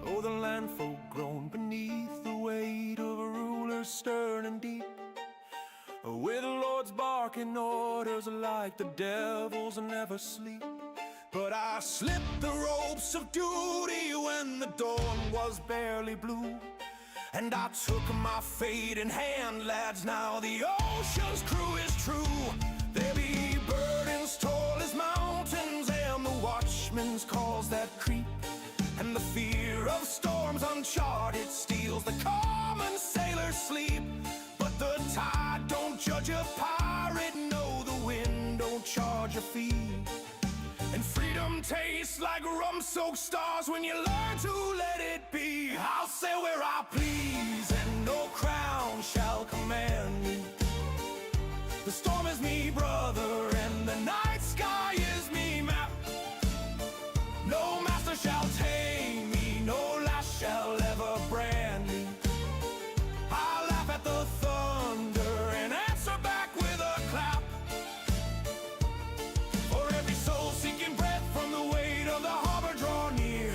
Oh, the landfolk groan beneath the weight of a ruler stern and deep, with lords barking orders like the devils never sleep. But I slipped the ropes of duty when the dawn was barely blue, and I took my fate in hand, lads, now the ocean's crew is true. There be burdens tall as mountains, and the watchman's calls that creep, and the fear of storms uncharted steals the common sailor's sleep. But the tide don't judge a pirate, no, the wind don't charge a fee, and freedom tastes like rum-soaked stars when you learn to let it be. I'll sail where I please, and no crown shall command me. The storm is me brother, and the night sky is me map. No master shall tame me, no lash shall ever brand me. I'll laugh at the thunder and answer back with a clap. For every soul seeking breath from the weight of the harbor draw near,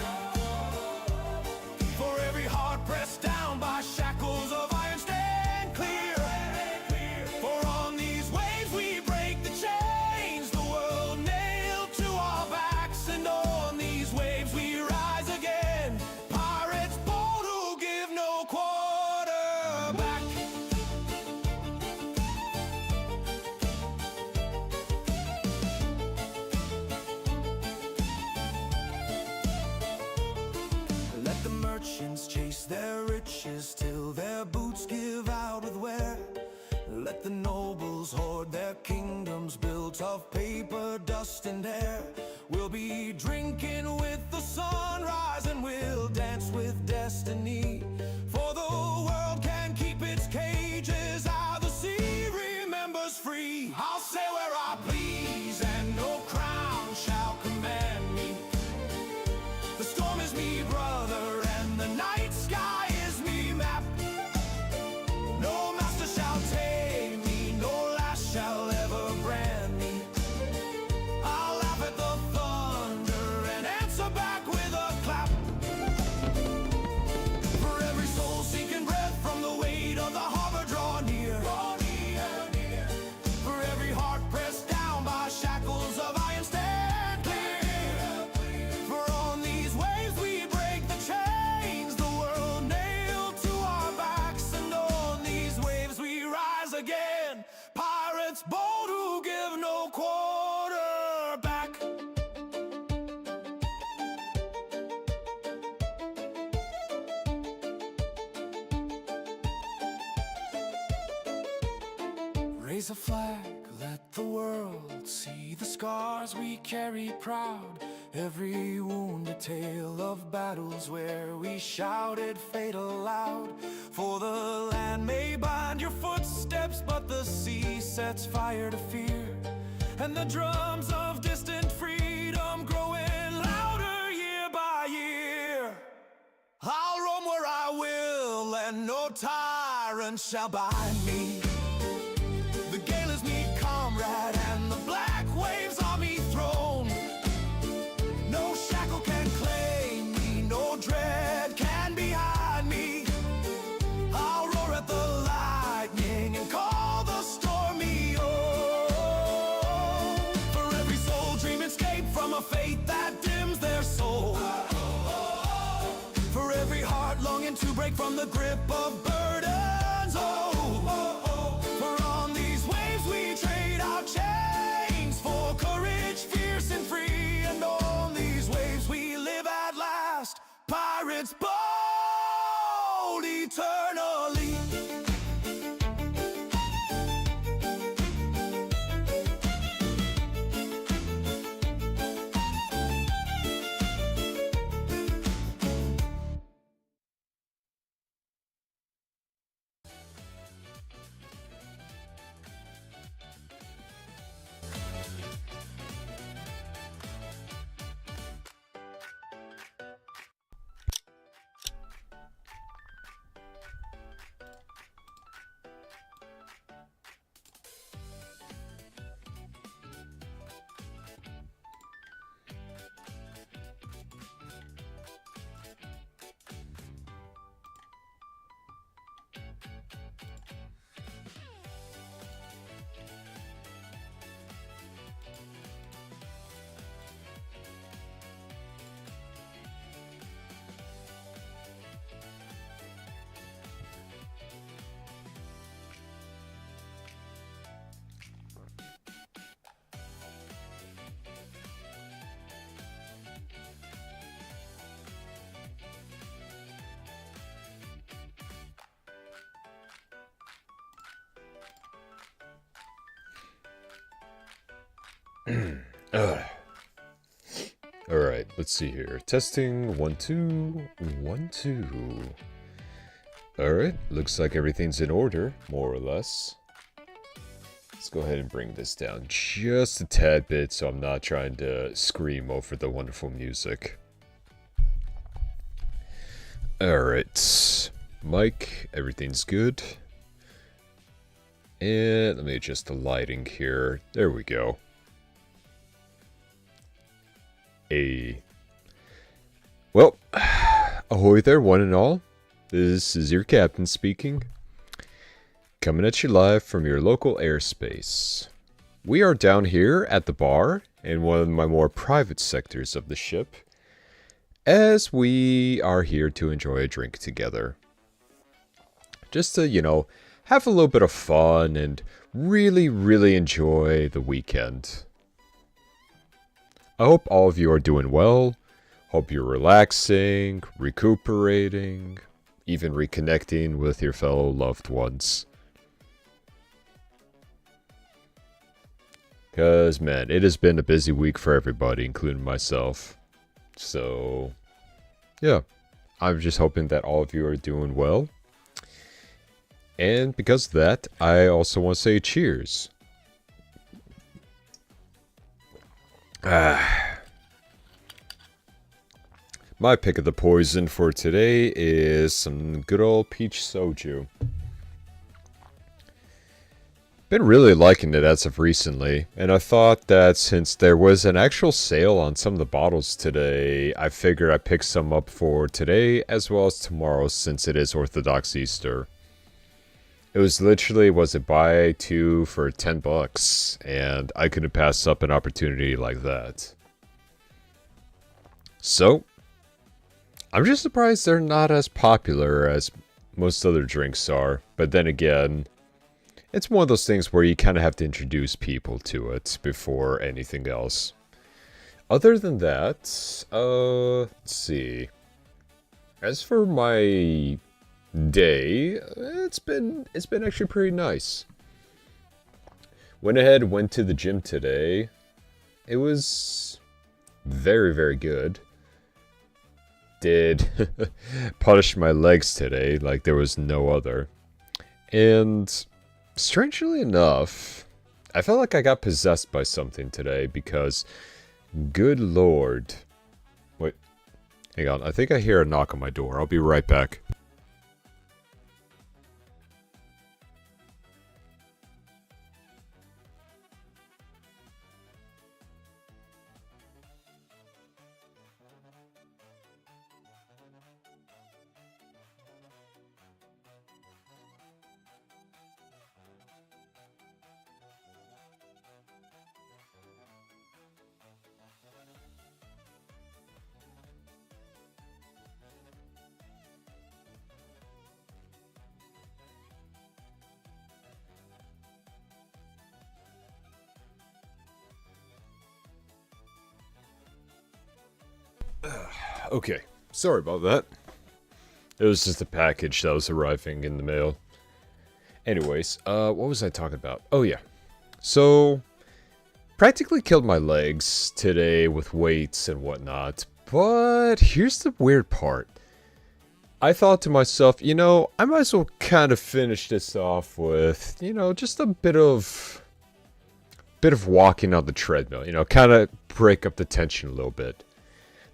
for every heart pressed down by shackles of iron stand clear. For on these waves we break the chains the world nailed to our backs, and on these waves we rise again, pirates bold who give no quarter back. Let the merchants chase their riches till their boots give out with wear. Let the nobles hoard their kingdoms built of paper, dust and air. We'll be drinking with the sunrise, and we'll dance with destiny. For the world can keep its cages, how the sea remembers free. I'll sail where I please, and no crown shall command me. The storm is me brother, and the night sky is me map. No master shall tame me, no lash shall ever brand me. I'll laugh at the thunder and answer back with a clap. For every soul seeking breath from the weight of the harbor draw near, for every heart pressed down by shackles of iron stand clear. For on these waves we break the chains the world nailed to our backs, and on these waves we rise again, pirates bold who give no quarter back. Raise a flag, let the world see the scars we carry proud. Every wound a tale of battles where we shouted fate aloud. For the land may bind your footsteps, but the sea sets fire to fear, and the drums of distant freedom growing louder year by year. I'll roam where I will, and no tyrant shall bind me. The gale is me comrade, and the black waves are me throne. No shackle can claim me, no dread can be hide me. I'll roar at the lightning and call the stormy own. For every soul dream escape from a fate that dims their soul, for every heart longing to break from the grip of burdens, for on these waves we trade our chains for courage fierce and free, and on these waves we live at last, pirates bold eternally. Alright, let's see here. Testing 1 2 1 2. Alright, looks like everything's in order, more or less. Let's go ahead and bring this down just a tad bit so I'm not trying to scream over the wonderful music. Alright, mic, everything's good. And let me adjust the lighting here. There we go. Well, ahoy there, one and all. This is your captain speaking. Coming at you live from your local airspace. We are down here at the bar in one of my more private sectors of the ship, as we are here to enjoy a drink together. Just to, you know, have a little bit of fun and really enjoy the weekend. I hope all of you are doing well. Hope you're relaxing, recuperating, even reconnecting with your fellow loved ones. Because, man, it has been a busy week for everybody, including myself. So, yeah. I'm just hoping that all of you are doing well. And because of that, I also want to say cheers. My pick of the poison for today is some good old peach soju. Been really liking it as of recently, and I thought that since there was an actual sale on some of the bottles today, I figured I'd pick some up for today as well as tomorrow since it is Orthodox Easter. It was literally, was it buy two for $10, and I couldn't pass up an opportunity like that. So, I'm just surprised they're not as popular as most other drinks are, but then again, it's one of those things where you kind of have to introduce people to it before anything else. Other than that, let's see. As for my day, it's been actually pretty nice. Went ahead, went to the gym today. It was very good. Did polish my legs today like there was no other. And strangely enough, I felt like I got possessed by something today because, good lord. Wait, hang on, I think I hear a knock on my door. I'll be right back. Okay, sorry about that. It was just a package that was arriving in the mail. Anyways, what was I talking about? Oh yeah. So, practically killed my legs today with weights and whatnot. But here's the weird part. I thought to myself, you know, I might as well kind of finish this off with, you know, just a bit of walking on the treadmill. You know, kind of break up the tension a little bit.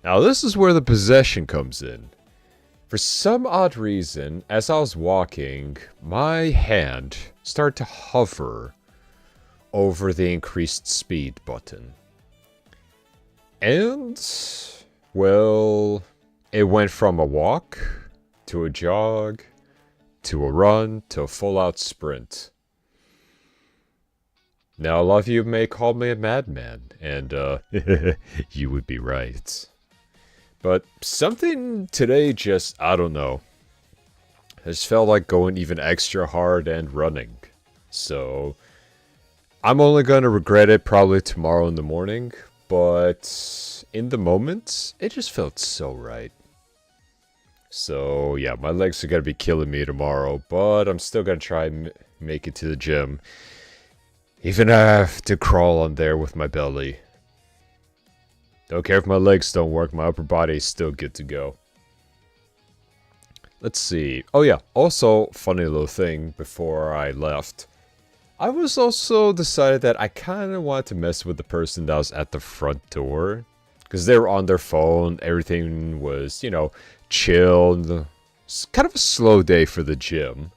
Now, this is where the possession comes in. For some odd reason, as I was walking, my hand started to hover over the increased speed button. And, well, it went from a walk, to a jog, to a run, to a full-out sprint. Now, a lot of you may call me a madman, and, you would be right. But something today just, I don't know. I just felt like going even extra hard and running. So, I'm only going to regret it probably tomorrow in the morning. But, in the moment, it just felt so right. So, yeah, my legs are going to be killing me tomorrow. But I'm still going to try and make it to the gym. Even I have to crawl on there with my belly. Don't care if my legs don't work, my upper body is still good to go. Let's see. Oh yeah, also, funny little thing before I left. I was also decided that I kind of wanted to mess with the person that was at the front door. Because they were on their phone, everything was, you know, chill. It's kind of a slow day for the gym.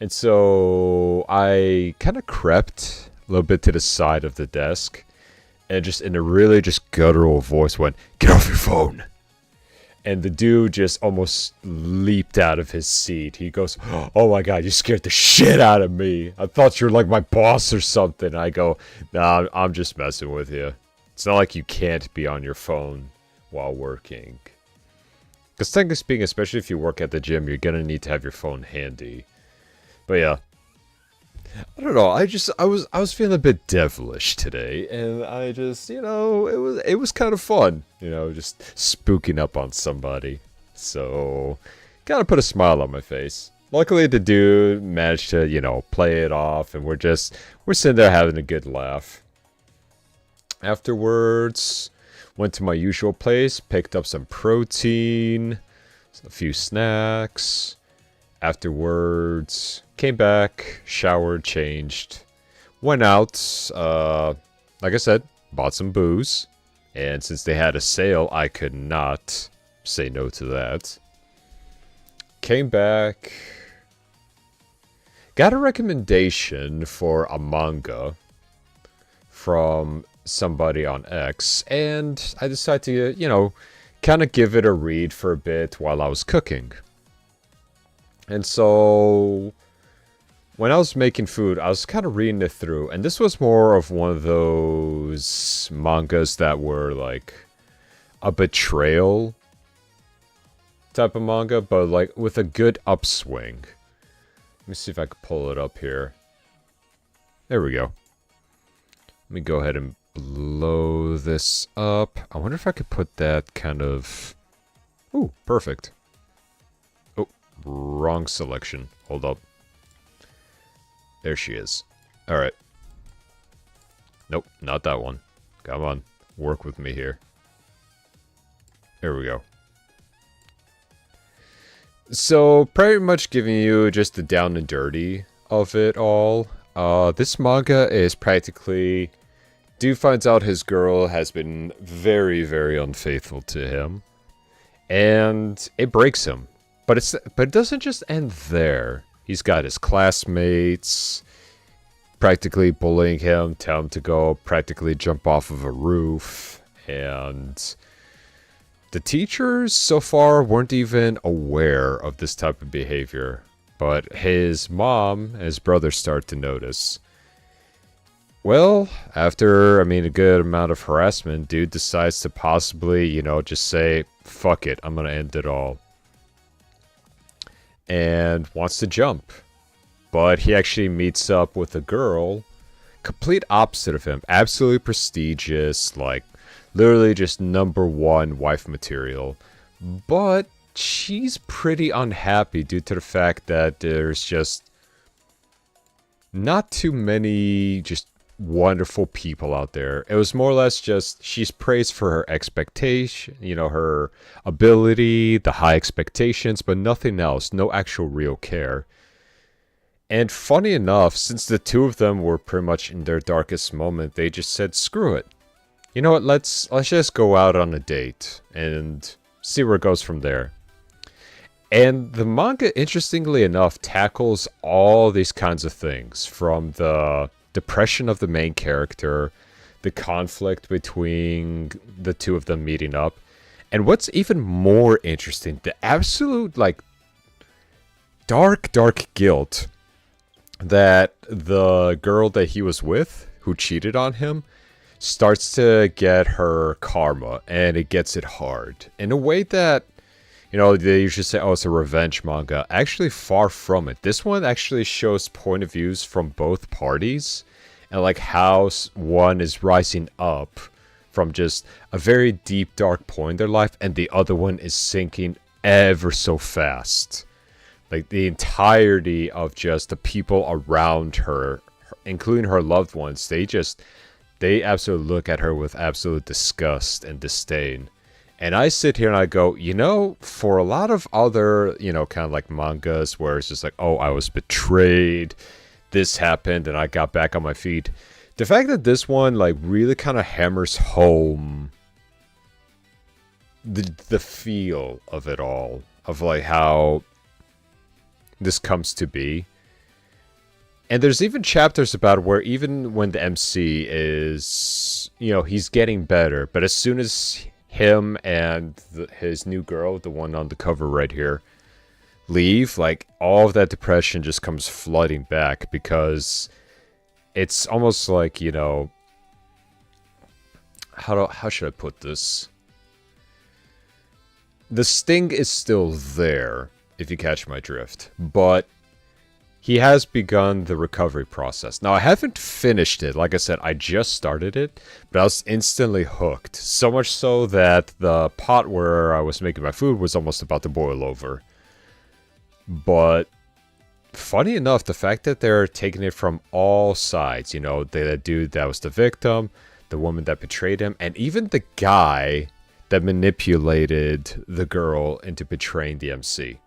And so I kind of crept a little bit to the side of the desk. And just in a really just guttural voice went, "Get off your phone." And the dude just almost leaped out of his seat. He goes, "Oh my god, you scared the shit out of me. I thought you were like my boss or something." I go, "Nah, I'm just messing with you. It's not like you can't be on your phone while working." Because technically speaking, especially if you work at the gym, you're gonna need to have your phone handy. But yeah. I don't know, I was feeling a bit devilish today, and I just, you know, it was kind of fun, you know, just spooking up on somebody. So, kind of put a smile on my face. Luckily, the dude managed to, you know, play it off, and we're sitting there having a good laugh. Afterwards, went to my usual place, picked up some protein, a few snacks. Afterwards, came back, showered, changed, went out, like I said, bought some booze, and since they had a sale, I could not say no to that. Came back, got a recommendation for a manga from somebody on X, and I decided to, you know, kind of give it a read for a bit while I was cooking. And so, when I was making food, I was kind of reading it through, and this was more of one of those mangas that were like a betrayal type of manga, but like with a good upswing. Let me see if I can pull it up here. There we go. Let me go ahead and blow this up. I wonder if I could put that kind of... Ooh, perfect. Wrong selection. Hold up. There she is. Alright. Nope, not that one. Come on. Work with me here. There we go. So, pretty much giving you just the down and dirty of it all. This manga is practically... Dude finds out his girl has been very, very unfaithful to him. And it breaks him. But it doesn't just end there. He's got his classmates practically bullying him, tell him to go practically jump off of a roof, and the teachers so far weren't even aware of this type of behavior, but his mom and his brother start to notice. Well, after, a good amount of harassment, dude decides to possibly, you know, just say, fuck it, I'm gonna end it all. And wants to jump. But he actually meets up with a girl, complete opposite of him. Absolutely prestigious, like, literally just #1 wife material. But she's pretty unhappy due to the fact that there's just not too many just wonderful people out there. It was more or less just she's praised for her expectation, you know, her ability, the high expectations, but nothing else, no actual real care. And funny enough, since the two of them were pretty much in their darkest moment, they just said, screw it. You know what, let's just go out on a date and see where it goes from there. And the manga, interestingly enough, tackles all these kinds of things, from the depression of the main character, the conflict between the two of them meeting up, and what's even more interesting, the absolute, like, dark guilt that the girl that he was with, who cheated on him, starts to get her karma, and it gets it hard. In a way that, you know, they usually say, oh, it's a revenge manga. Actually, far from it. This one actually shows point of views from both parties, and like how one is rising up from just a very deep, dark point in their life, and the other one is sinking ever so fast. Like, the entirety of just the people around her, including her loved ones, they absolutely look at her with absolute disgust and disdain. And I sit here and I go, you know, for a lot of other, you know, kind of like mangas where it's just like, oh, I was betrayed, this happened, and I got back on my feet. The fact that this one, like, really kind of hammers home the feel of it all, of, like, how this comes to be. And there's even chapters about where even when the MC is, you know, he's getting better, but as soon as him and his new girl, the one on the cover right here, leave, like, all of that depression just comes flooding back, because it's almost like, you know, how should I put this? The sting is still there, if you catch my drift, but he has begun the recovery process. Now, I haven't finished it. Like I said, I just started it, but I was instantly hooked. So much so that the pot where I was making my food was almost about to boil over. But funny enough, the fact that they're taking it from all sides, you know, the dude that was the victim, the woman that betrayed him, and even the guy that manipulated the girl into betraying the MC.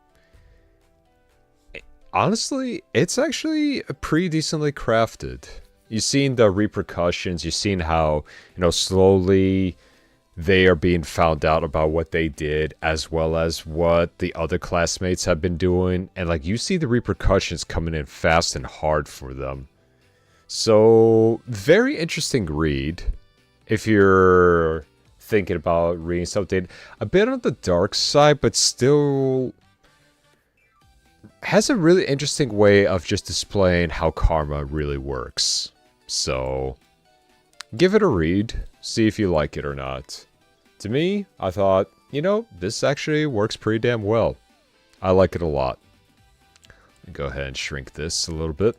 Honestly, it's actually pretty decently crafted. You've seen the repercussions, you've seen how, you know, slowly they are being found out about what they did, as well as what the other classmates have been doing. And, like, you see the repercussions coming in fast and hard for them. So, very interesting read. If you're thinking about reading something a bit on the dark side, but still has a really interesting way of just displaying how karma really works. So, give it a read. See if you like it or not. To me, I thought, you know, this actually works pretty damn well. I like it a lot. Go ahead and shrink this a little bit.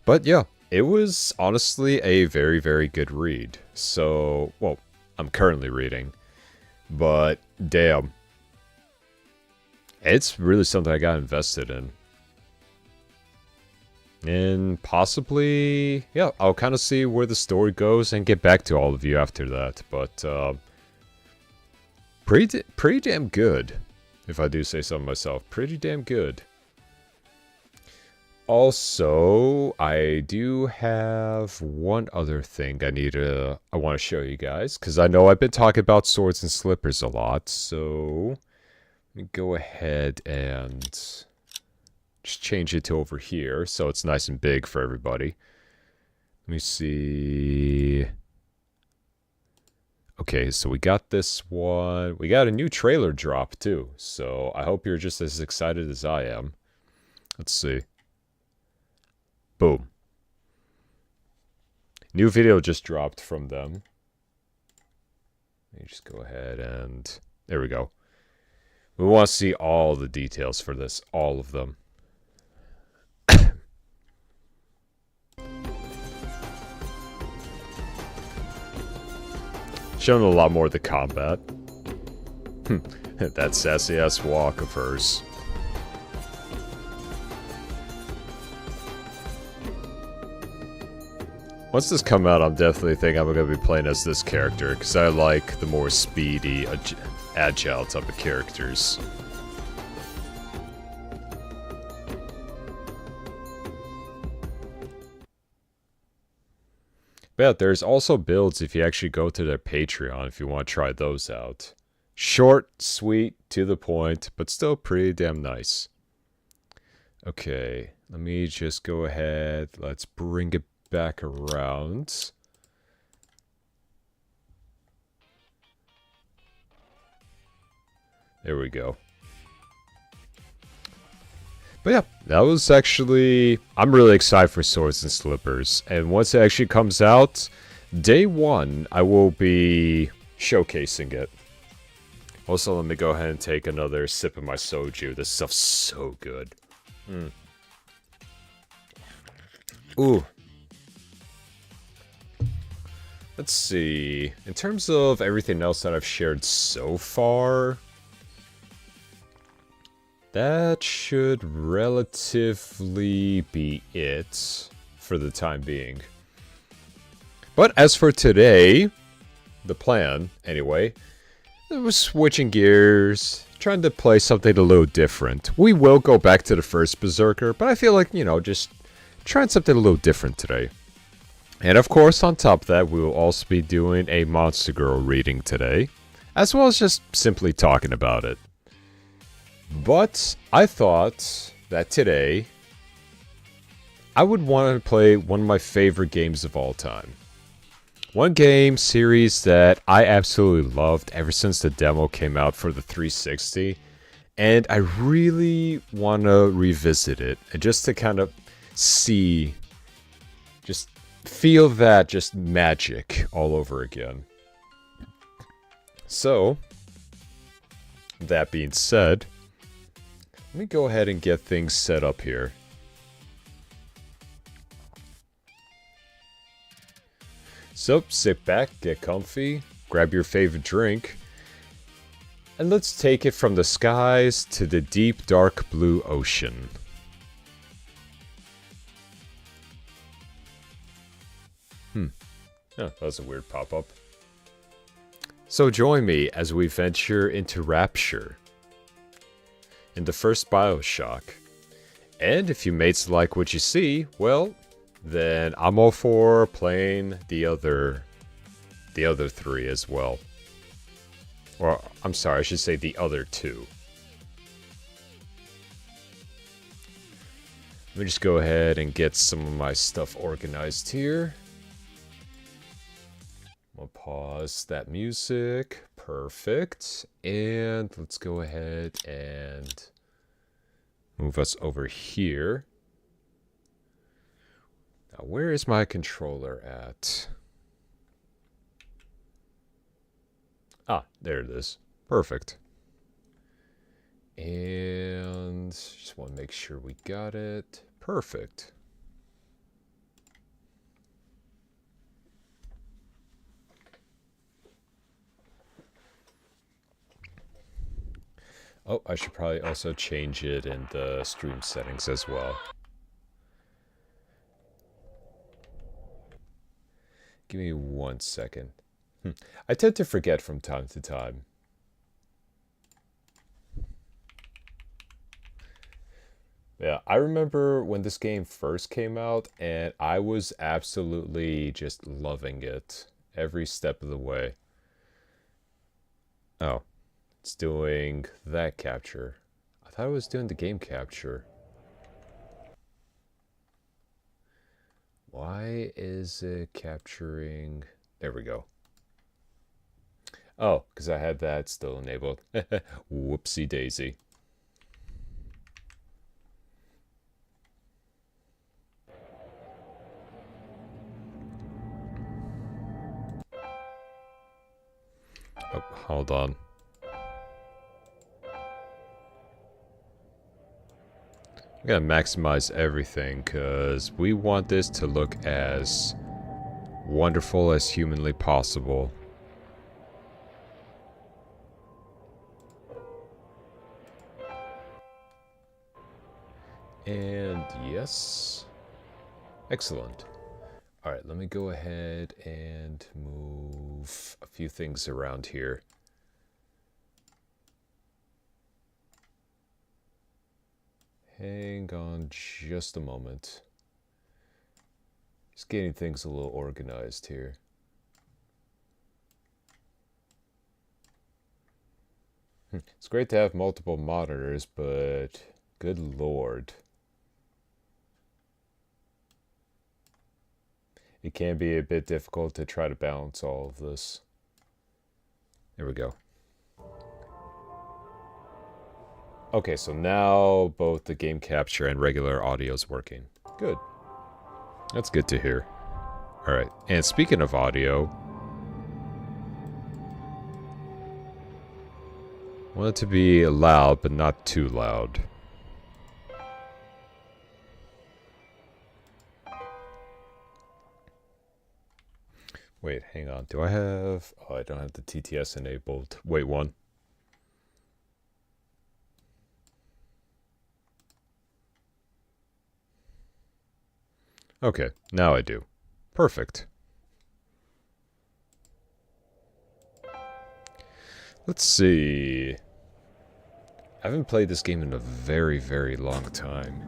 But yeah, it was honestly a very, very good read. So, well, I'm currently reading. But, damn. It's really something I got invested in. And possibly, yeah, I'll kind of see where the story goes and get back to all of you after that. But, pretty damn good, if I do say so myself. Pretty damn good. Also, I do have one other thing I want to show you guys, because I know I've been talking about swords and slippers a lot, so let me go ahead and just change it to over here, so it's nice and big for everybody. Let me see. Okay, so we got this one. We got a new trailer drop, too, so I hope you're just as excited as I am. Let's see. Boom. New video just dropped from them. Let me just go ahead and... There we go. We want to see all the details for this. All of them. Showing a lot more of the combat. That sassy-ass walk of hers. Once this comes out, I'm definitely think I'm going to be playing as this character, because I like the more speedy, agile type of characters. But yeah, there's also builds if you actually go to their Patreon if you want to try those out. Short, sweet, to the point, but still pretty damn nice. Okay, let me just go ahead. Let's bring it back around. There we go. But yeah, that was actually... I'm really excited for Swords and Slippers. And once it actually comes out, day one, I will be showcasing it. Also, let me go ahead and take another sip of my soju. This stuff's so good. Ooh. Let's see. In terms of everything else that I've shared so far... that should relatively be it for the time being. But as for today, the plan, anyway, was switching gears, trying to play something a little different. We will go back to the first Berserker, but I feel like, just trying something a little different today. And of course, on top of that, we will also be doing a Monster Girl reading today, as well as just simply talking about it. But I thought that today, I would want to play one of my favorite games of all time. One game series that I absolutely loved ever since the demo came out for the 360. And I really want to revisit it. Just to kind of see, just feel that just magic all over again. So, that being said, let me go ahead and get things set up here. So, sit back, get comfy, grab your favorite drink, and let's take it from the skies to the deep, dark blue ocean. Oh, that was a weird pop-up. So join me as we venture into Rapture in the first Bioshock. And if you mates like what you see, well, then I'm all for playing the other three as well. Or, I'm sorry, I should say the other two. Let me just go ahead and get some of my stuff organized here. I'll pause that music. Perfect. And let's go ahead and move us over here. Now, where is my controller at? Ah, there it is. Perfect. And just want to make sure we got it. Perfect. Oh, I should probably also change it in the stream settings as well. Give me 1 second. I tend to forget from time to time. Yeah, I remember when this game first came out, and I was absolutely just loving it every step of the way. Oh, it's doing that capture. I thought it was doing the game capture. Why is it capturing? There we go. Oh, because I had that still enabled. Whoopsie daisy. Oh, hold on. I'm gonna maximize everything because we want this to look as wonderful as humanly possible. And yes. Excellent. Alright, let me go ahead and move a few things around here. Hang on just a moment. Just getting things a little organized here. It's great to have multiple monitors, but good lord. It can be a bit difficult to try to balance all of this. There we go. Okay, so now both the game capture and regular audio is working. Good. That's good to hear. Alright, and speaking of audio, I want it to be loud, but not too loud. Wait, hang on. Do I have... Oh, I don't have the TTS enabled. Wait, one. Okay, now I do. Perfect. Let's see. I haven't played this game in a very, very long time.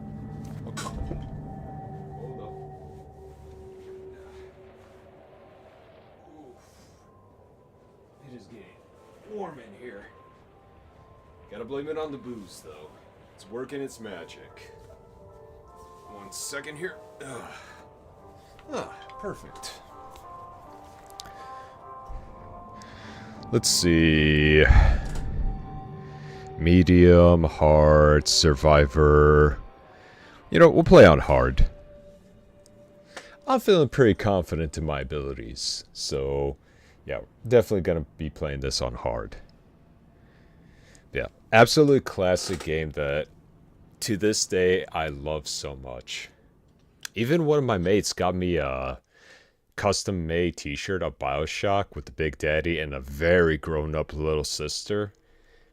It is getting warm in here. Gotta blame it on the booze, though. It's working its magic. 1 second here. Perfect. Let's see. Medium, hard, survivor. You know, we'll play on hard. I'm feeling pretty confident in my abilities. So, yeah, definitely gonna be playing this on hard. Yeah, absolutely classic game that, to this day, I love so much. Even one of my mates got me a custom-made t-shirt of BioShock with the Big Daddy and a very grown-up little sister.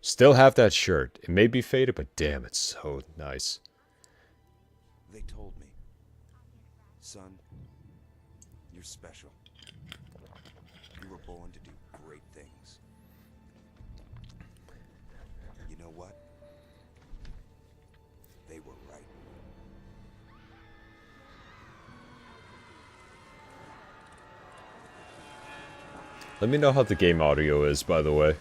Still have that shirt. It may be faded, but damn, it's so nice. They told me, son, you're special. You were born to do great things. You know what? They were right. Let me know how the game audio is, by the way.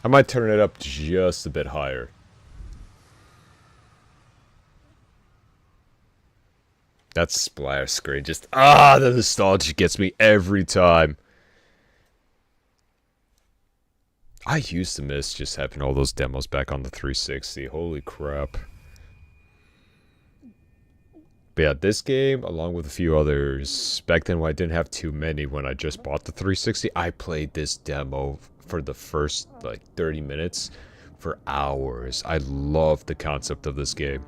I might turn it up just a bit higher. That splash screen just... the nostalgia gets me every time. I used to miss just having all those demos back on the 360. Holy crap. But yeah, this game, along with a few others, back then when I didn't have too many when I just bought the 360, I played this demo for the first, like, 30 minutes for hours. I love the concept of this game.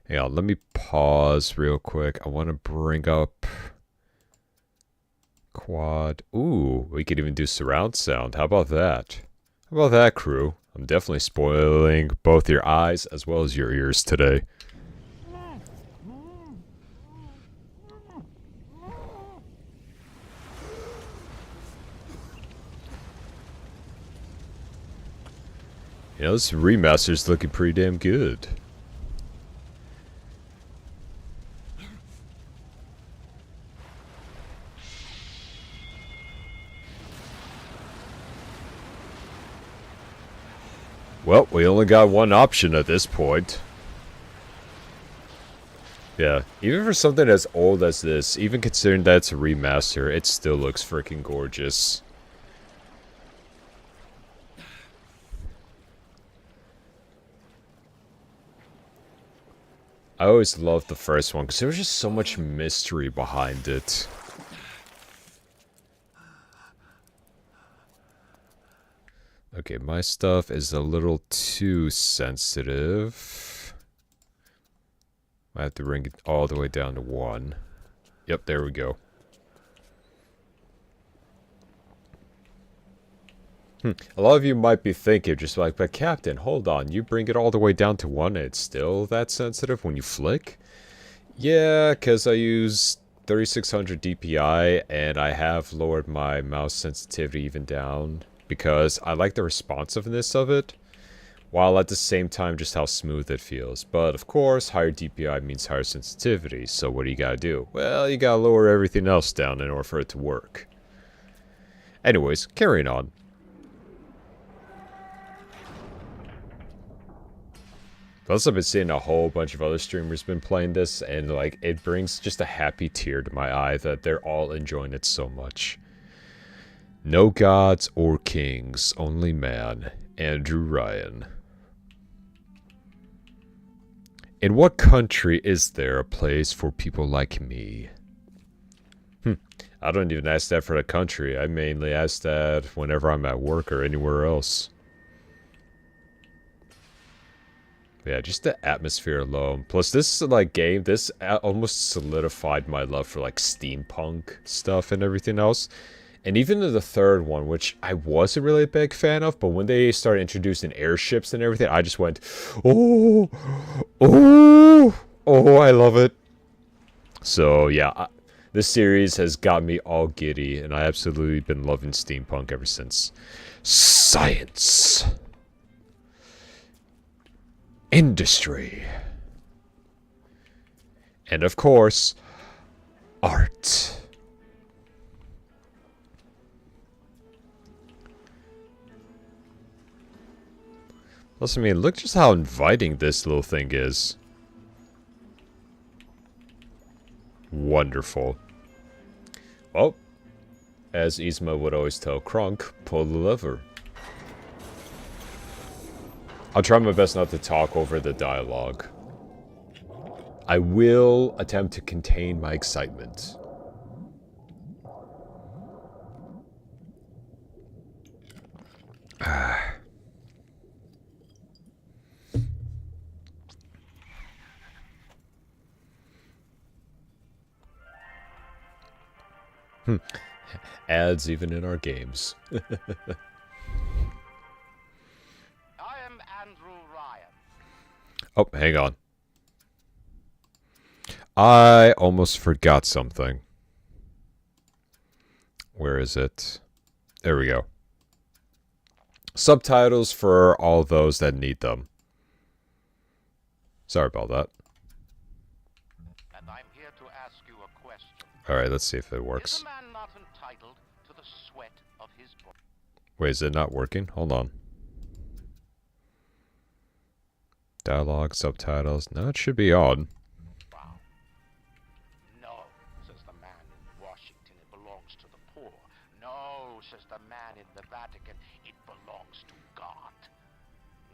Hang on, let me pause real quick. I want to bring up quad. Ooh, we could even do surround sound. How about that? How about that, crew? I'm definitely spoiling both your eyes as well as your ears today. You know, this remaster's looking pretty damn good. Well, we only got one option at this point. Yeah, even for something as old as this, even considering that it's a remaster, it still looks freaking gorgeous. I always loved the first one because there was just so much mystery behind it. Okay, my stuff is a little too sensitive. I have to bring it all the way down to 1. Yep, there we go. A lot of you might be thinking, just like, but Captain, hold on, you bring it all the way down to 1 and it's still that sensitive when you flick? Yeah, because I use 3600 DPI and I have lowered my mouse sensitivity even down because I like the responsiveness of it, while at the same time just how smooth it feels. But of course, higher DPI means higher sensitivity, so what do you gotta do? Well, you gotta lower everything else down in order for it to work. Anyways, carrying on. Plus, I've been seeing a whole bunch of other streamers been playing this, and like, it brings just a happy tear to my eye that they're all enjoying it so much. No gods or kings, only man. Andrew Ryan. In what country is there a place for people like me? I don't even ask that for the country. I mainly ask that whenever I'm at work or anywhere else. Yeah, just the atmosphere alone. Plus, this like game, this almost solidified my love for like steampunk stuff and everything else. And even in the third one, which I wasn't really a big fan of, but when they started introducing airships and everything, I just went, oh, oh, oh, I love it. So yeah, this series has got me all giddy, and I absolutely been loving steampunk ever since. Science. Industry. And of course, art. Plus, I mean, look just how inviting this little thing is. Wonderful. Well, as Yzma would always tell Kronk, pull the lever. I'll try my best not to talk over the dialogue. I will attempt to contain my excitement. Ads even in our games. I am Andrew Ryan. Oh, hang on. I almost forgot something. Where is it? There we go. Subtitles for all those that need them. Sorry about that. And I'm here to ask you a question. Alright, let's see if it Is works. a man not entitled to the sweat of his brow? Wait, is it not working? Hold on. Dialogue, subtitles. No, it should be on. No, says the man in Washington, it belongs to the poor. No, says the man in the Vatican, it belongs to God.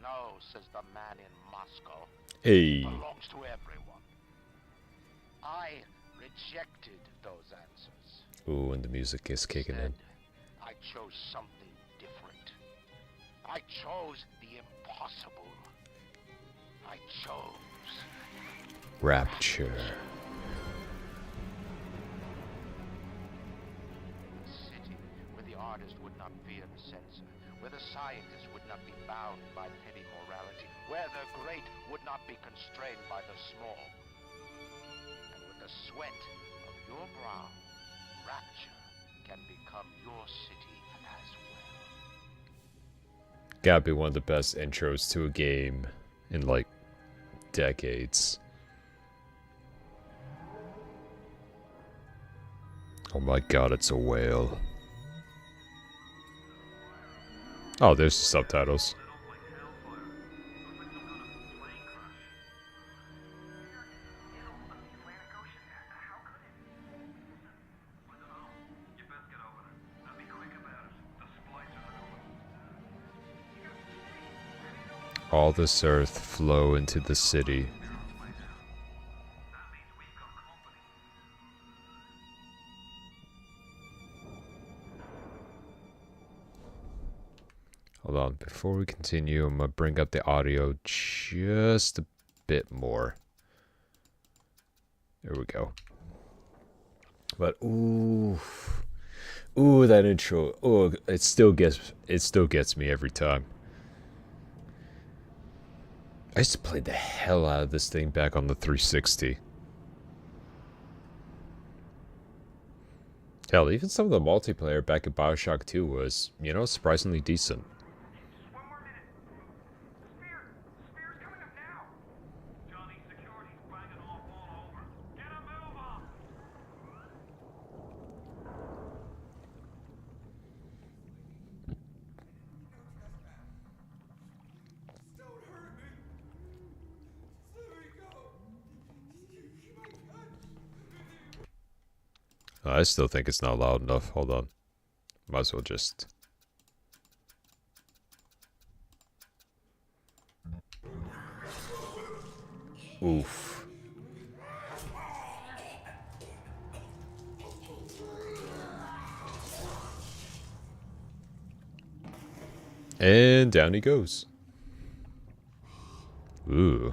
No, says the man in Moscow, Hey. it belongs to everyone. I rejected those answers. Ooh, and the music is kicking in. Instead, I chose something different. I chose the impossible. I chose Rapture. a city where the artist would not fear the censor, where the scientist would not be bound by petty morality, where the great would not be constrained by the small. And with the sweat of your brow, Rapture can become your city as well. Gotta be one of the best intros to a game in like decades. Oh my god, it's a whale. Oh, there's the subtitles. All this earth flow into the city. Hold on, before we continue, I'm gonna bring up the audio just a bit more. There we go. But ooh, that intro, oh, it still gets me every time. I used to play the hell out of this thing back on the 360. Hell, even some of the multiplayer back in BioShock 2 was, you know, surprisingly decent. I still think it's not loud enough. Hold on. Might as well just... Oof. And down he goes. Ooh.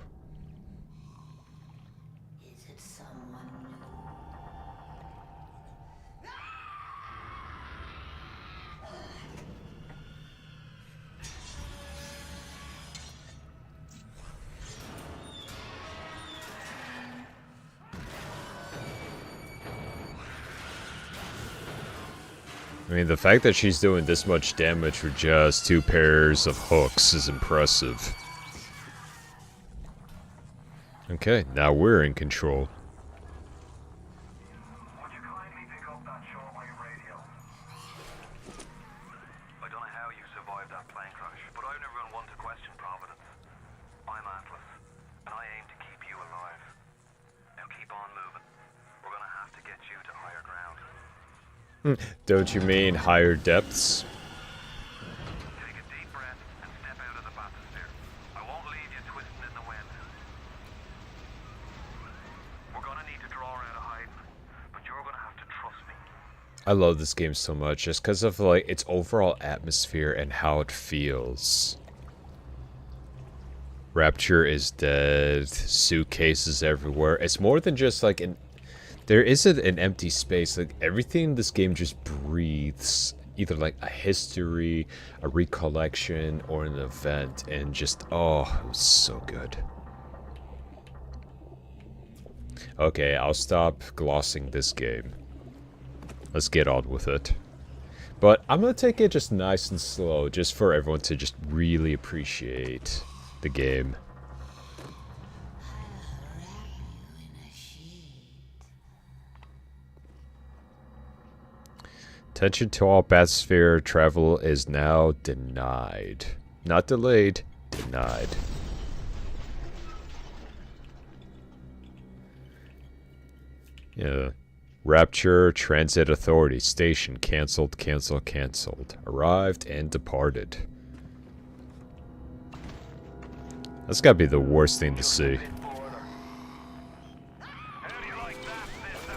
Is it someone new? I mean, the fact that she's doing this much damage with just 2 pairs of hooks is impressive. Okay, now we're in control. Would you kindly pick up that shortwave radio? I don't know how you survived that plane crash, but I've never been one to question Providence. I'm Atlas, and I aim to keep you alive. Now keep on moving. We're gonna have to get you to higher ground. Don't you mean higher depths? Take a deep breath and step out of the bathysphere. I won't leave you twisting in the wind. We're gonna need to draw out of hiding, but you're gonna have to trust me. I love this game so much just because of like its overall atmosphere and how it feels. Rapture is dead, suitcases everywhere. It's more than just like there isn't an empty space. Like everything in this game just breathes either like a history, a recollection, or an event, and just oh, it was so good. Okay, I'll stop glossing this game. Let's get on with it. But I'm gonna take it just nice and slow, just for everyone to just really appreciate the game. Attention to all bathysphere travel is now denied. Not delayed, denied. Yeah. Rapture Transit Authority Station canceled, canceled, canceled. Arrived and departed. That's gotta be the worst thing to see. How do you like that, mister?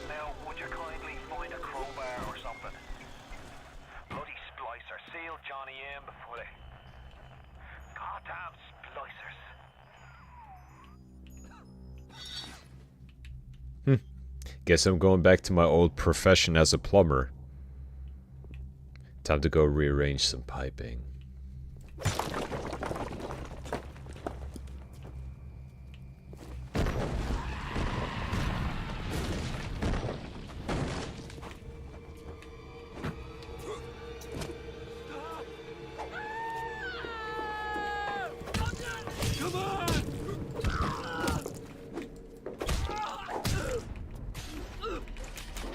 Now, would you kindly find a crowbar or something? Bloody splicer. Seal Johnny in before they... Goddamn splicers. Guess I'm going back to my old profession as a plumber. Time to go rearrange some piping.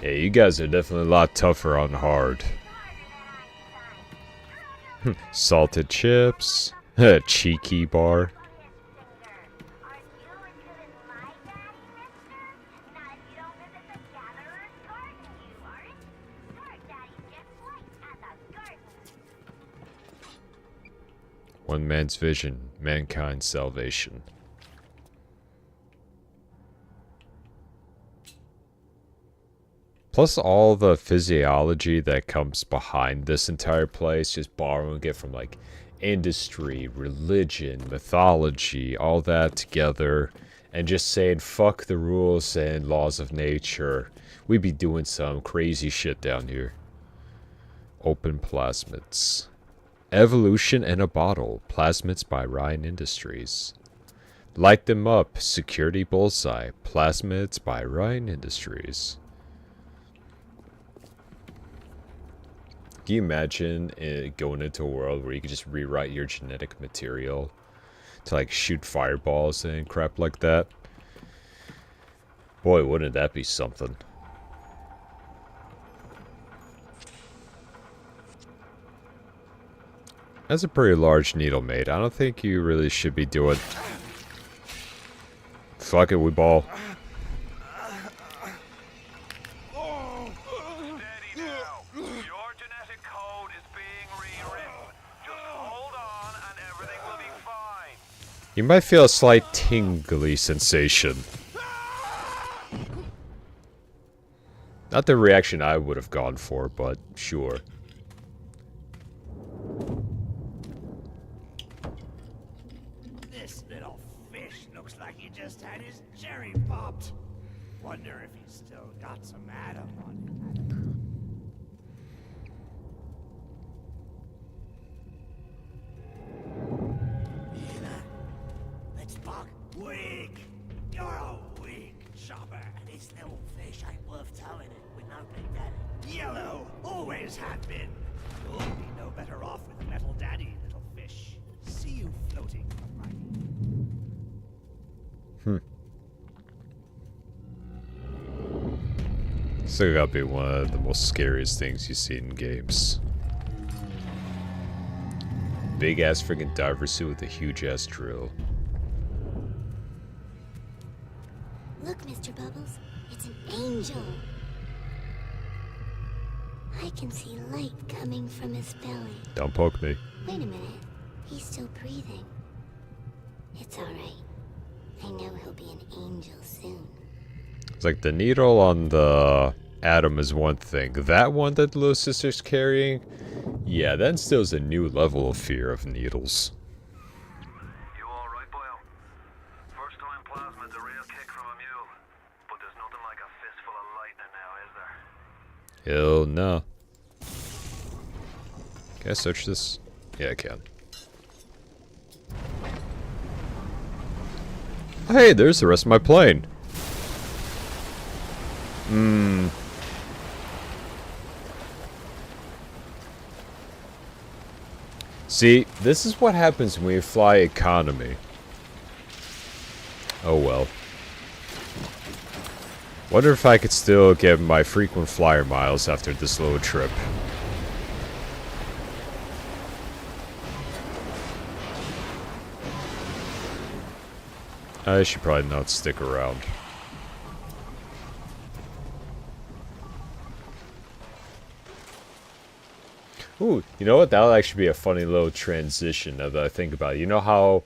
Yeah, you guys are definitely a lot tougher on hard. Salted chips. Cheeky bar. One man's vision, mankind's salvation. Plus all the physiology that comes behind this entire place, just borrowing it from like industry, religion, mythology, all that together, and just saying fuck the rules and laws of nature. We'd be doing some crazy shit down here. Open plasmids. Evolution in a bottle. Plasmids by Ryan Industries. Light them up. Security bullseye. Plasmids by Ryan Industries. Can you imagine going into a world where you could just rewrite your genetic material to like shoot fireballs and crap like that? Boy, wouldn't that be something. That's a pretty large needle, mate. I don't think you really should be doing... Fuck it, we ball. You might feel a slight tingly sensation. Not the reaction I would have gone for, but sure. This little fish looks like he just had his cherry popped. Wonder if he's still got some Adam on him. Let's buck wig. You're a This little fish ain't worth towing it with no big daddy. Yellow, always had been. You'll be no better off with metal daddy, little fish. See you floating from my... Still gotta be one of the most scariest things you see in games. Big ass freaking diver suit with a huge ass drill. Look, Mr. Bubbles, it's an angel. I can see light coming from his belly. Don't poke me. Wait a minute, he's still breathing. It's alright. I know he'll be an angel soon. It's like the needle on the atom is one thing. That one that the little sister's carrying, yeah, that instills a new level of fear of needles. You alright, Boyle? First time plasma's a real kick from a mule. But there's nothing like a fistful of lightning now, is there? Hell no. Can I search this? Yeah, I can. Hey, there's the rest of my plane. See, this is what happens when you fly economy. Oh well. Wonder if I could still get my frequent flyer miles after this little trip. I should probably not stick around. Ooh, you know what? That'll actually be a funny little transition now that I think about it. You know how,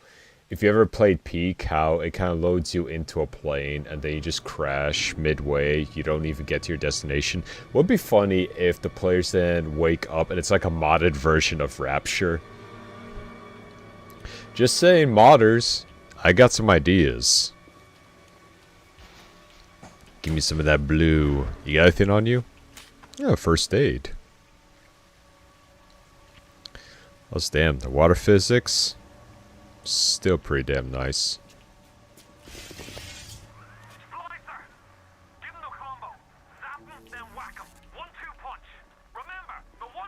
if you ever played Peak, how it kind of loads you into a plane and then you just crash midway, you don't even get to your destination? Would be funny if the players then wake up and it's like a modded version of Rapture. Just saying, modders, I got some ideas. Give me some of that blue. You got anything on you? Yeah, first aid. Oh, damn, the water physics, still pretty damn nice. Splicer! Give him the combo. Zap him, then whack him. 1-2 punch. Remember, the 1-2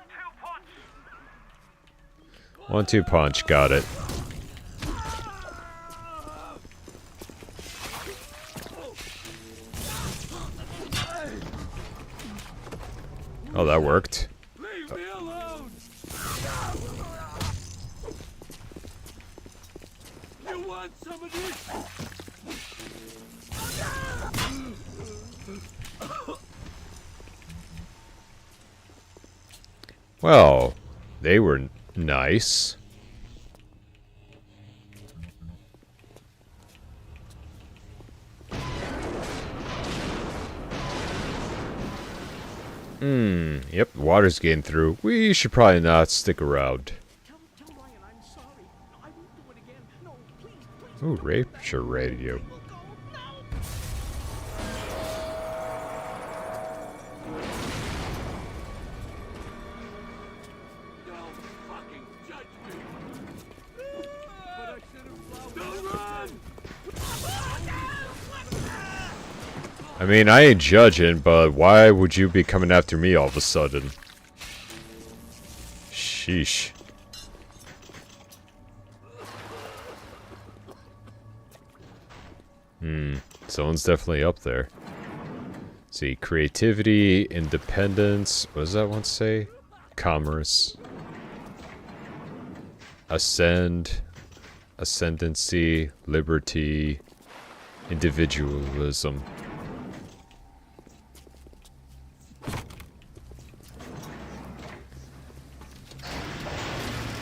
punch. 1-2 punch, got it. Oh, that worked. Leave me alone! You want some of this? Well, they were nice. Yep, water's getting through. We should probably not stick around. Tell Ryan I'm sorry. I won't do it again. No, please, please. Ooh, Rapture Radio. We'll go. No. Don't fucking judge me! But I should have flown. Don't run! I mean, I ain't judging, but why would you be coming after me all of a sudden? Sheesh. Someone's definitely up there. See, creativity, independence, what does that one say? Commerce. Ascend, ascendancy, liberty, individualism.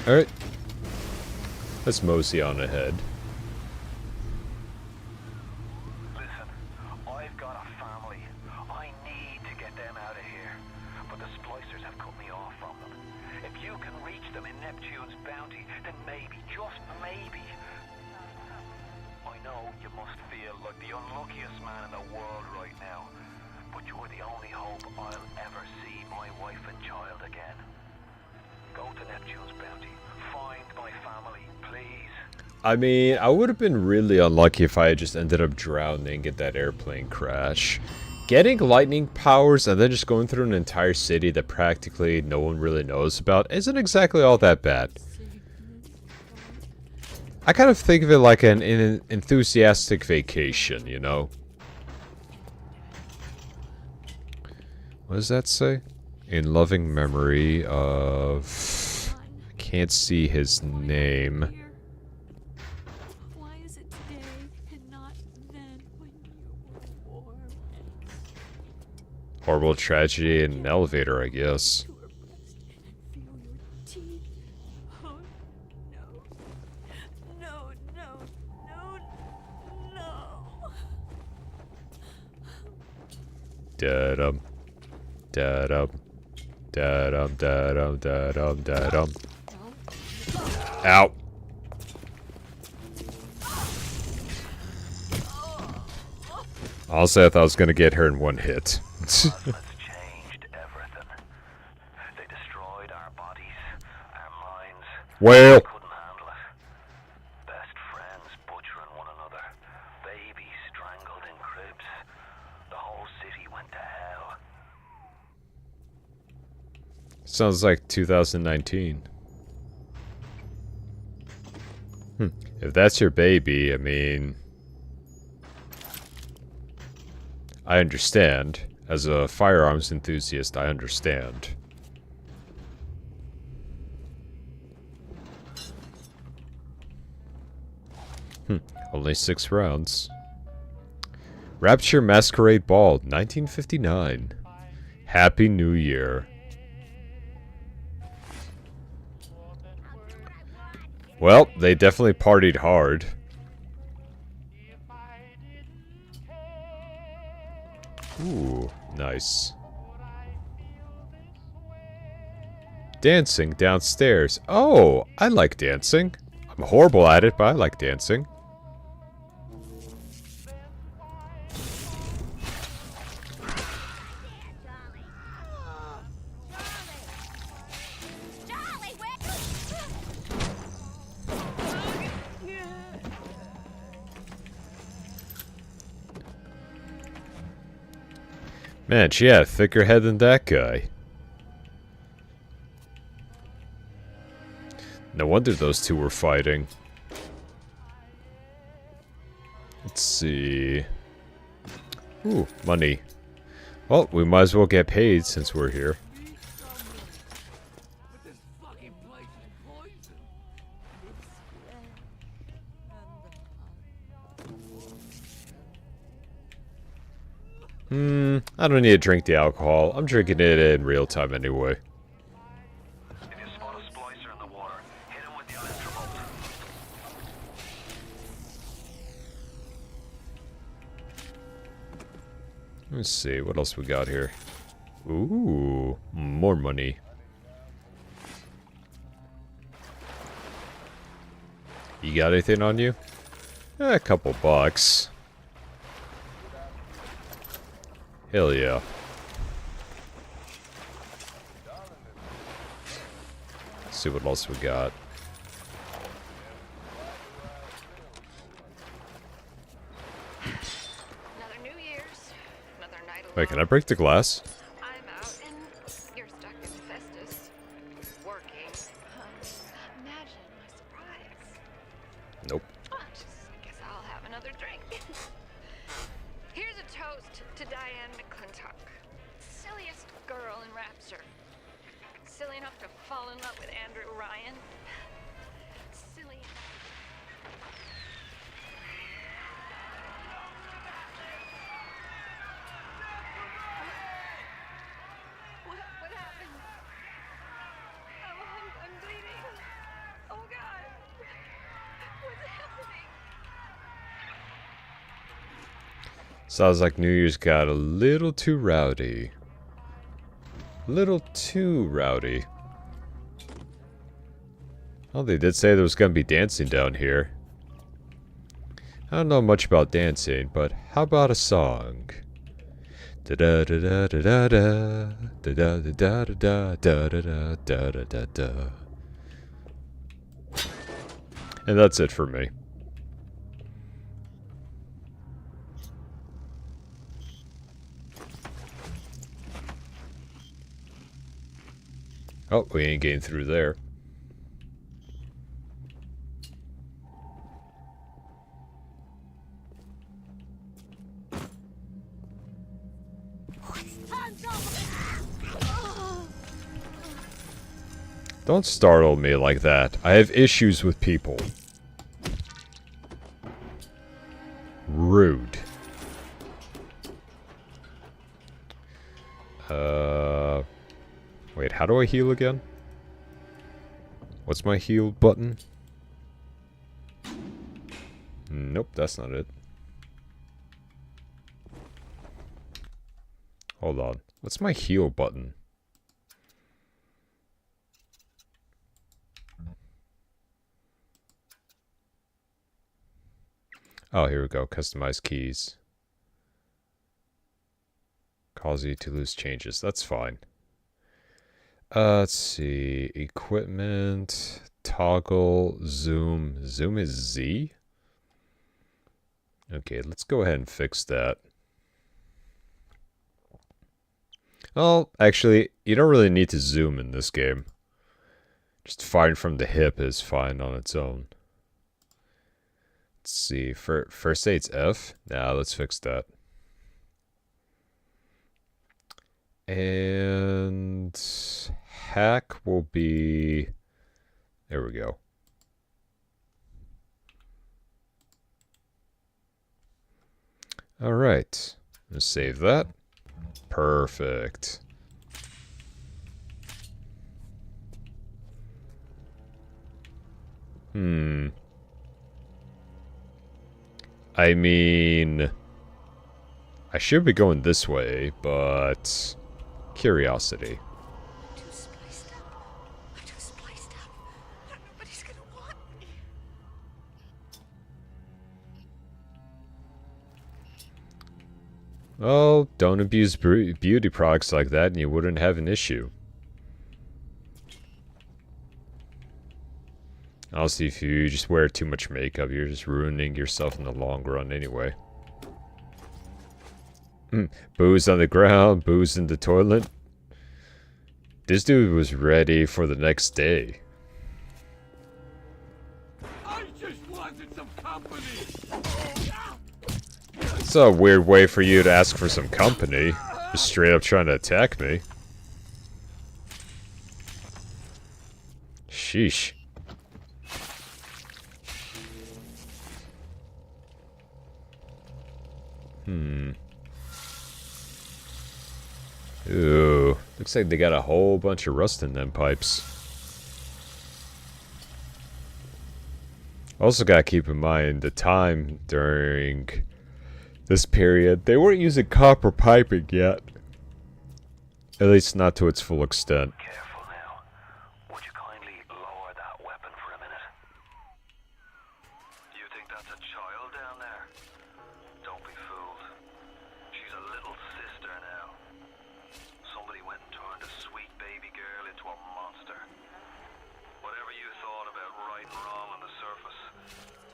Alright. Let's mosey on ahead. Listen, I've got a family. I need to get them out of here. But the splicers have cut me off from them. If you can reach them in Neptune's bounty, then maybe, just maybe. I know you must feel like the unluckiest man in the world right now. But you're the only hope I'll ever see my wife and child again. Go to Neptune's bounty. Find my family, please. I mean, I would have been really unlucky if I had just ended up drowning in that airplane crash. Getting lightning powers and then just going through an entire city that practically no one really knows about isn't exactly all that bad. I kind of think of it like an enthusiastic vacation, you know? What does that say? In loving memory of... I can't see his name. Why is it today and not then when you were warm Horrible tragedy in an elevator, I guess. to her breast and feel your teeth? Oh no. No, no, no, no. Da-dum. Da-dum. Da-dum, da-dum, da-dum, da-dum. Ow. Honestly, I thought I was gonna get her in one hit. It's changed everything. They destroyed our bodies, our minds. Well, Couldn't handle it. Best friends butchering one another. Babies strangled in cribs. The whole city went to hell. sounds like 2019. If that's your baby, I mean... I understand. As a firearms enthusiast, I understand. Only 6 rounds. Rapture Masquerade Ball, 1959. Happy New Year. Well, they definitely partied hard. Ooh, nice. Dancing downstairs. Oh, I like dancing. I'm horrible at it, but I like dancing. Man, she had a thicker head than that guy. No wonder those two were fighting. Let's see. Ooh, money. Well, we might as well get paid since we're here. I don't need to drink the alcohol. I'm drinking it in real time anyway. If you spot a splicer in the water, hit him with the electrobolt. Let's see, what else we got here? Ooh, more money. You got anything on you? A couple bucks. Hell yeah. Let's see what else we got. Another New Year's, another night alone. Wait, can I break the glass? I'm out and you're stuck in Festus, working. Imagine my surprise. Nope. I guess I'll have another drink. Here's a toast to Diane McClintock, silliest girl in Rapture. Silly enough to fall in love with Andrew Ryan. Silly. What happened? Oh, I'm bleeding. Oh God. What's happening? Sounds like New Year's got a little too rowdy. Little too rowdy. Well, they did say there was gonna be dancing down here. I don't know much about dancing, but how about a song? Da da da da da da da da da da da da da da da da da da. And that's it for me. Oh, we ain't getting through there. Don't startle me like that. I have issues with people. Rude. Wait, how do I heal again? What's my heal button? Nope, that's not it. Hold on. What's my heal button? Oh, here we go. Customize keys. Cause you to lose changes. That's fine. Let's see. Equipment. Toggle. Zoom. Zoom is Z? Okay, let's go ahead and fix that. Well, actually, you don't really need to zoom in this game. Just firing from the hip is fine on its own. Let's see. First aid's F. Nah, let's fix that. And hack will be... There we go. Alright. Let's save that. Perfect. I mean... I should be going this way, but... Curiosity. I'm too spliced up. Nobody's gonna want me. Well, don't abuse beauty products like that and you wouldn't have an issue. Honestly, if you just wear too much makeup, you're just ruining yourself in the long run anyway. Booze on the ground, booze in the toilet. This dude was ready for the next day. I just wanted some company. It's a weird way for you to ask for some company. Just straight up trying to attack me. Sheesh. Ooh, looks like they got a whole bunch of rust in them pipes. Also gotta keep in mind the time during this period. They weren't using copper piping yet. At least not to its full extent. Careful now. Would you kindly lower that weapon for a minute? You think that's a child down there? Don't be fooled. She's a little sister now. Somebody went and turned a sweet baby girl into a monster. Whatever you thought about right and wrong on the surface,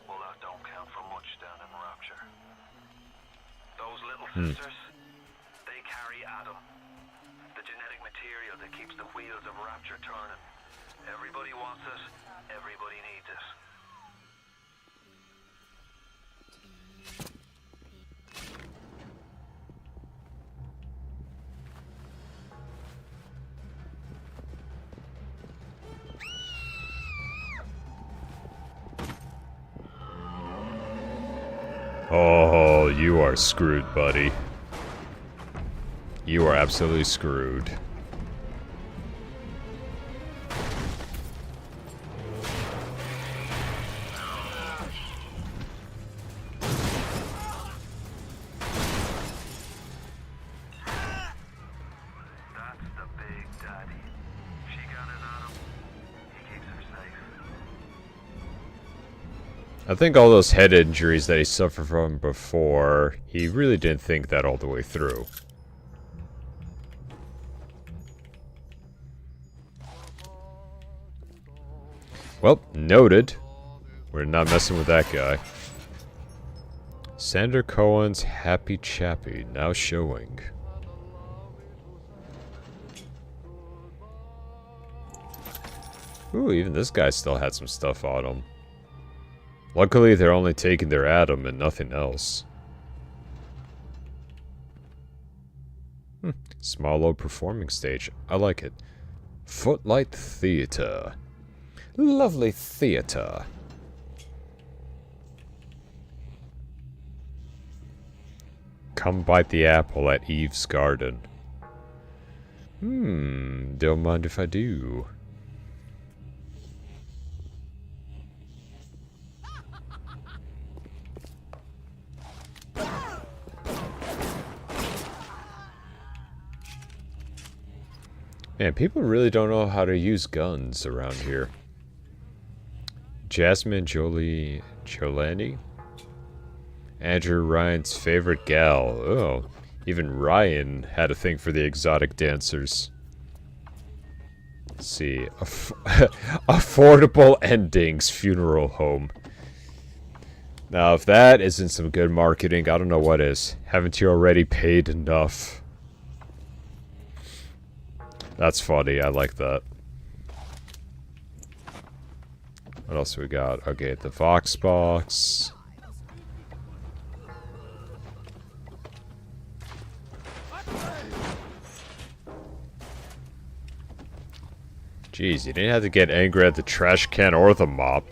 well, that don't count for much down in Rapture. Those little sisters, they carry Adam. The genetic material that keeps the wheels of Rapture turning. Everybody wants it, everybody needs it. Oh, you are screwed, buddy. You are absolutely screwed. That's the big daddy. She got his Adam. He keeps her safe. I think all those head injuries that he suffered from before, he really didn't think that all the way through. Well, noted. We're not messing with that guy. Sander Cohen's Happy Chappy now showing. Ooh, even this guy still had some stuff on him. Luckily, they're only taking their atom and nothing else. Small low performing stage. I like it. Footlight Theater. Lovely theater. Come bite the apple at Eve's garden. Don't mind if I do. Man, people really don't know how to use guns around here. Jasmine Jolani? Andrew Ryan's favorite gal. Oh, even Ryan had a thing for the exotic dancers. Let's see. Affordable Endings Funeral Home. Now, if that isn't some good marketing, I don't know what is. Haven't you already paid enough? That's funny. I like that. What else we got? Okay, the Vox box. Jeez, you didn't have to get angry at the trash can or the mop.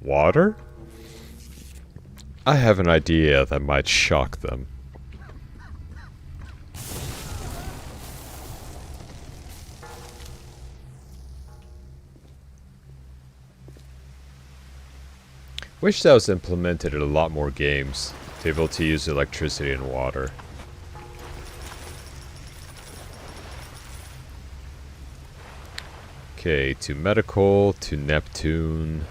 Water? I have an idea that might shock them. Wish that was implemented in a lot more games, to be able to use electricity and water. Okay, to medical, to Neptune.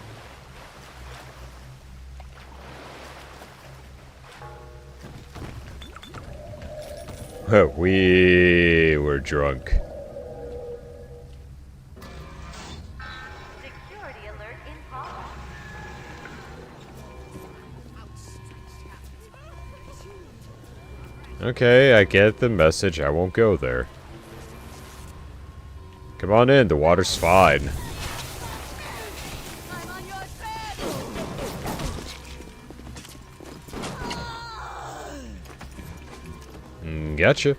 We were drunk. Security alert in progress. Okay, I get the message. I won't go there. Come on in, the water's fine. Gotcha.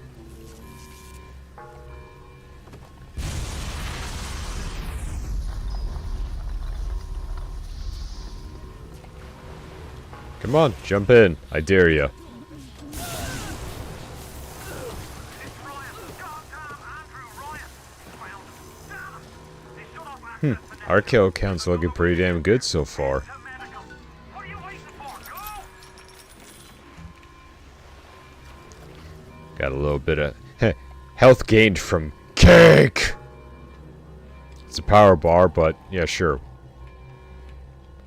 Come on, jump in. I dare ya. Our kill count's looking pretty damn good so far. Got a little bit of health gained from cake! It's a power bar, but yeah, sure.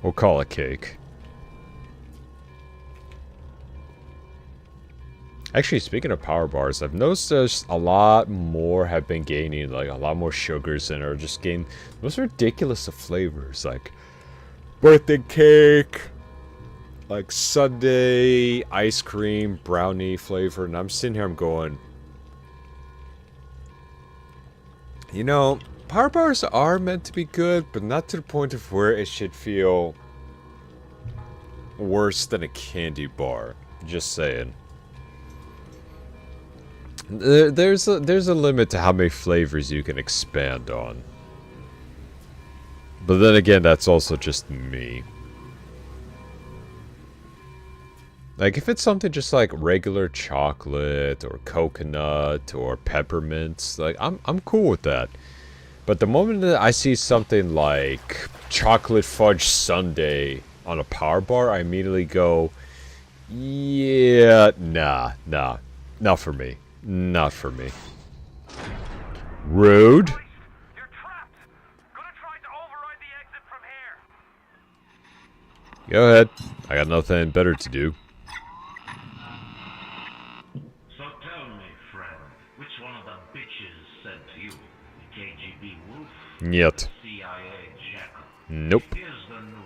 We'll call it cake. Actually, speaking of power bars, I've noticed there's a lot more have been gaining, like, a lot more sugars in, or just gain the most ridiculous of flavors, like birthday cake, like sundae, ice cream, brownie flavor, and I'm sitting here, I'm going, you know, power bars are meant to be good, but not to the point of where it should feel worse than a candy bar. Just saying. There's a limit to how many flavors you can expand on. But then again, that's also just me. Like, if it's something just like regular chocolate or coconut or peppermints, like, I'm cool with that. But the moment that I see something like chocolate fudge sundae on a power bar, I immediately go, yeah, nah, not for me. Not for me. Rude. You're trapped. Gonna try to override the exit from here. Go ahead. I got nothing better to do. Yet. CIA jackal. Nope. Here's the news.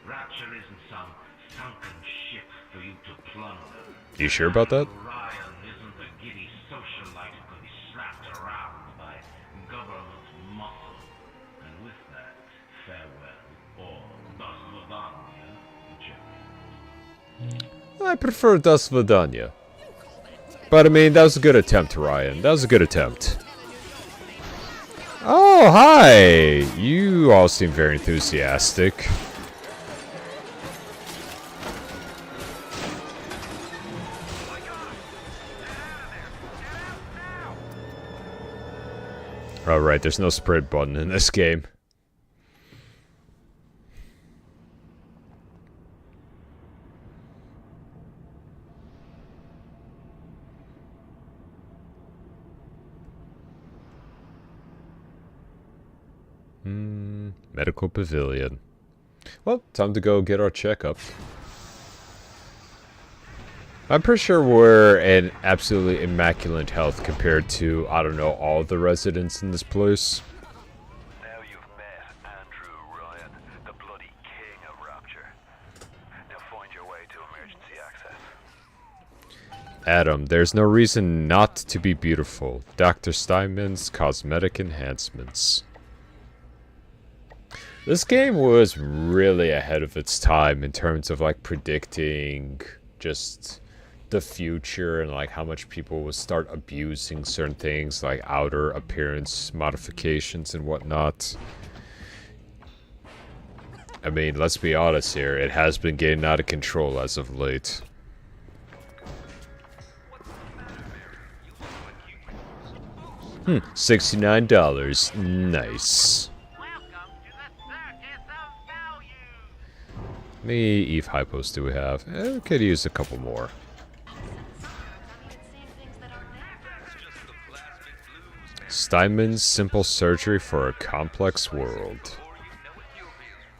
Rapture isn't some sunken ship for you to plunder. You sure about that? Ryan isn't a giddy socialite who can be slapped around by government muscle. And with that, farewell, or das Vidania, whichever. I prefer Das Vidania. But I mean, that was a good attempt, Ryan. That was a good attempt. Oh, hi! You all seem very enthusiastic. Alright, there's no sprint button in this game. Medical Pavilion. Well, time to go get our checkup. I'm pretty sure we're in absolutely immaculate health compared to, I don't know, all the residents in this place. Now you've met Andrew Ryan, the bloody king of Rapture. Now find your way to emergency access. Adam, there's no reason not to be beautiful. Dr. Steinman's cosmetic enhancements. This game was really ahead of its time in terms of like predicting just the future and like how much people would start abusing certain things like outer appearance modifications and whatnot. I mean, let's be honest here, it has been getting out of control as of late. $69. Nice. How many Eve Hypos do we have? We could use a couple more. Steinman's simple surgery for a complex world.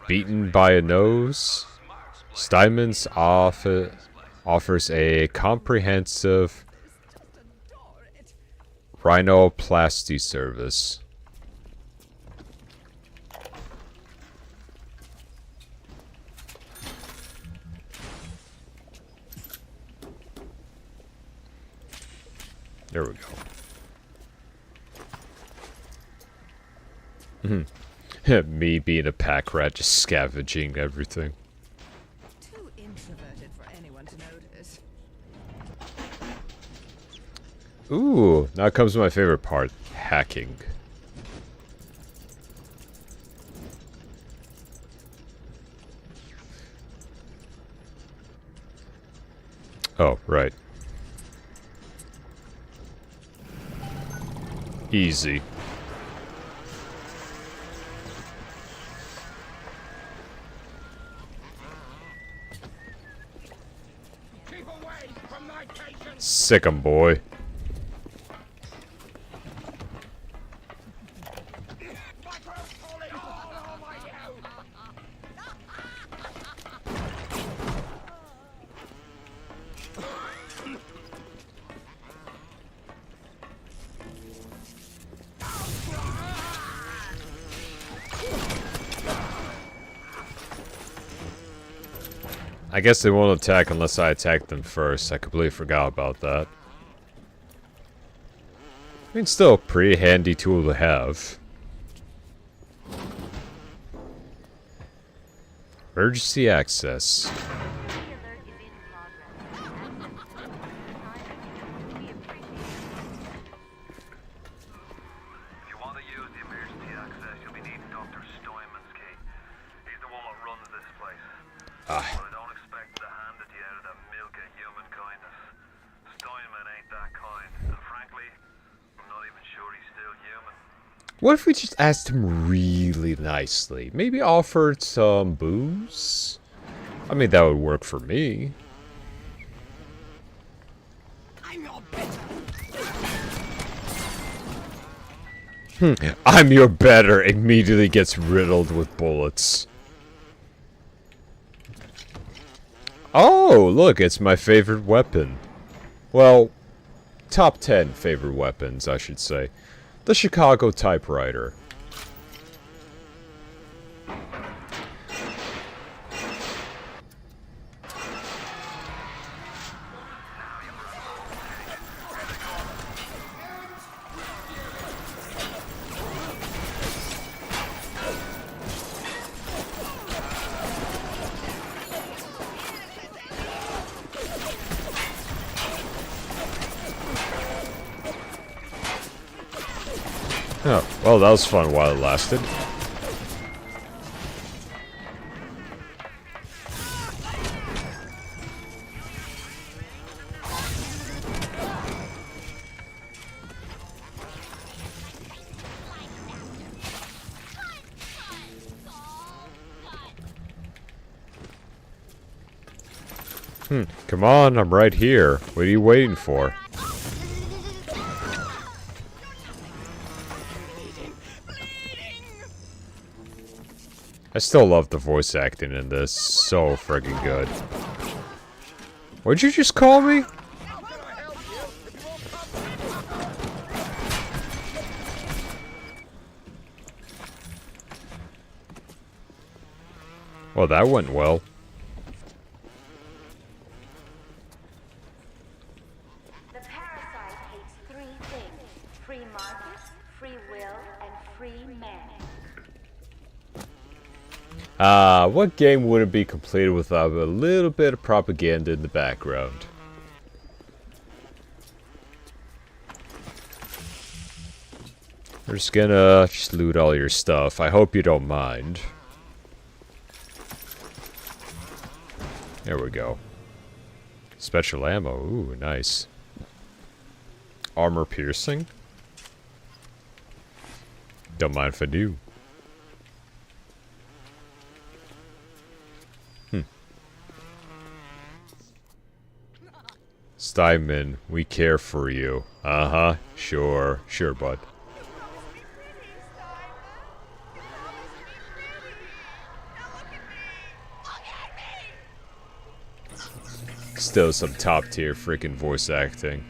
Beaten by a nose? Steinman's offers a comprehensive rhinoplasty service. There we go. Me being a pack rat, just scavenging everything. Too introverted for anyone to notice. Ooh, now comes my favorite part, hacking. Oh, right. Easy. Sick 'em, boy. I guess they won't attack unless I attack them first. I completely forgot about that. I mean, still a pretty handy tool to have. Emergency access. If you want to use the emergency access, you'll be needing Dr. Steinman's key. He's the one that runs this place. But I don't expect to hand it to you out of the milk of human kindness. Steinman ain't that kind. And frankly, I'm not even sure he's still human. What if we just asked him really nicely? Maybe offered some booze? I mean, that would work for me. I'm your better. I'm your better. Immediately gets riddled with bullets. Oh, look, it's my favorite weapon. Well, top 10 favorite weapons, I should say. The Chicago typewriter. Oh, well, that was fun while it lasted. Come on, I'm right here. What are you waiting for? I still love the voice acting in this. So friggin' good. What'd you just call me? Well, that went well. The parasite hates three things: free market, free will, and free man. What game wouldn't be completed without a little bit of propaganda in the background? We're just gonna loot all your stuff. I hope you don't mind. There we go. Special ammo. Ooh, nice. Armor piercing. Don't mind if I do. Steinman, we care for you. Uh-huh. Sure. Sure, bud. Still some top-tier freaking voice acting.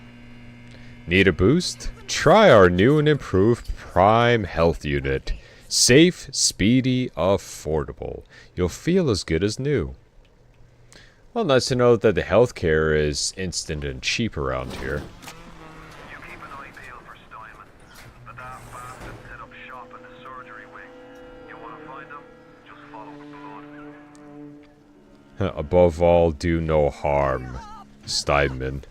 Need a boost? Try our new and improved Prime Health Unit. Safe, speedy, affordable. You'll feel as good as new. Well, nice to know that the healthcare is instant and cheap around here. You keep an eye peeled for Steinman. The daft bastard set up shop in the surgery wing. You want to find him? Just follow the blood. Above all, do no harm, Steinman.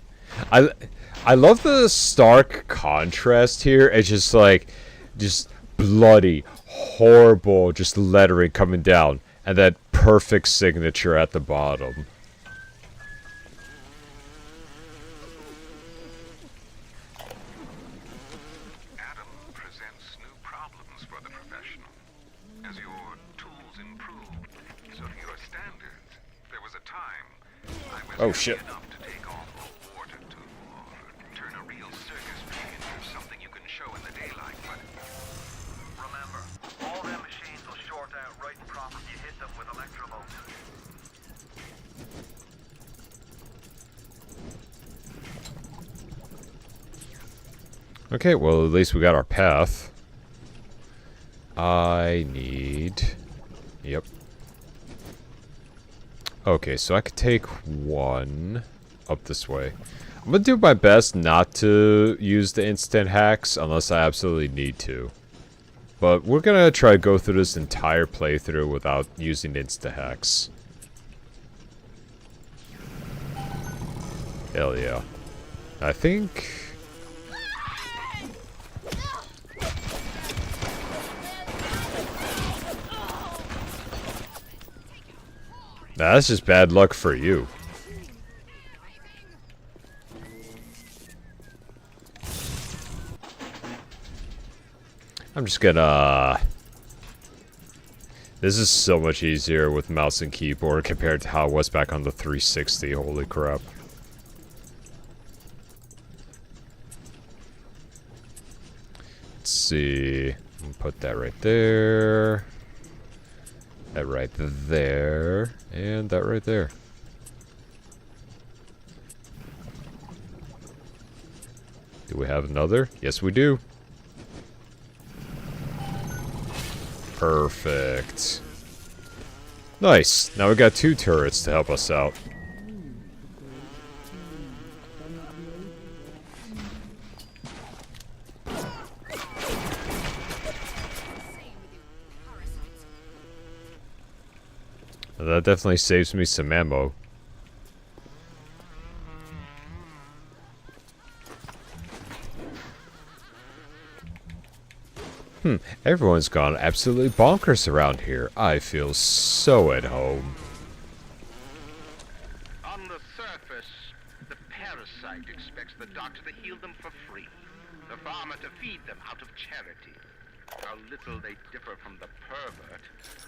I love the stark contrast here. It's just like, just bloody, horrible, just lettering coming down, and that perfect signature at the bottom. Adam presents new problems for the professional. As your tools improve, so do your standards. There was a time I was Oh shit. enough to take off a water tool, turn a real circus trick into something you can show in the daylight. But remember, all them machines will short out right and proper if you hit them with electrobolts. Okay, well, at least we got our path. I need... Yep. Okay, so I could take one up this way. I'm gonna do my best not to use the instant hacks unless I absolutely need to. But we're gonna try to go through this entire playthrough without using instant hacks. Hell yeah. I think... Nah, that's just bad luck for you. I'm just gonna... This is so much easier with mouse and keyboard compared to how it was back on the 360. Holy crap. Let's see. Put that right there. That right there. And that right there. Do we have another? Yes, we do. Perfect. Nice. Now we got 2 turrets to help us out. That definitely saves me some ammo. Everyone's gone absolutely bonkers around here. I feel so at home. On the surface, the parasite expects the doctor to heal them for free, the farmer to feed them out of charity. How little they differ from the pervert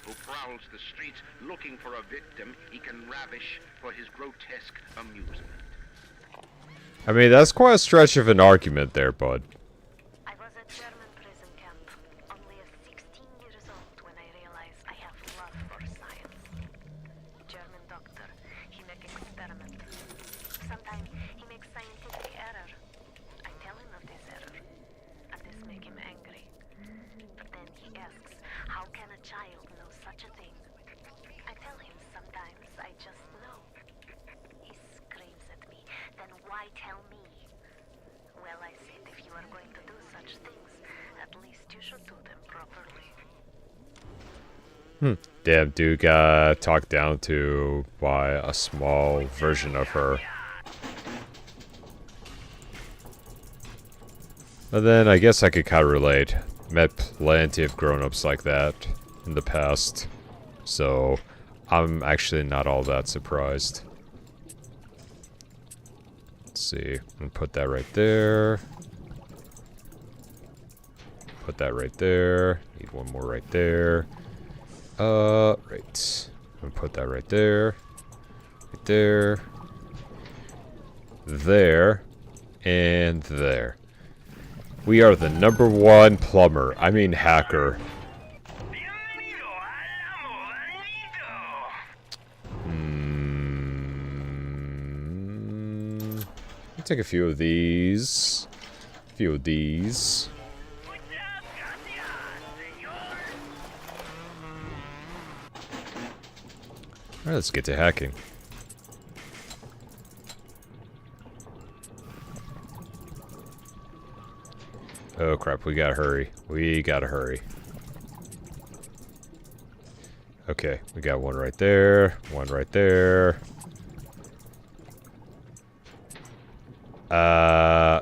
who prowls the streets looking for a victim he can ravish for his grotesque amusement. I mean, that's quite a stretch of an argument there, bud. I was at German prison camp, only at 16 years old when I realized I have love for science. German doctor, he make experiment. Sometimes he makes scientific error. I tell him of this error, and this make him angry. But then he asks, how can a child know such a thing? I tell him sometimes I just know. He screams at me, then why tell me? Well, I said if you are going to do such things, at least you should do them properly. Damn, dude got talked down to by a small version of her. But then I guess I could kind of relate. Met plenty of grown-ups like that in the past. So I'm actually not all that surprised. Let's see. I'm gonna put that right there. Put that right there. Need one more right there. Right. I'm gonna put that right there. Right there. There. And there. We are the #1 plumber. I mean hacker. I'll take a few of these. A few of these. Alright, let's get to hacking. Oh crap, we gotta hurry. We gotta hurry. Okay, we got one right there. One right there.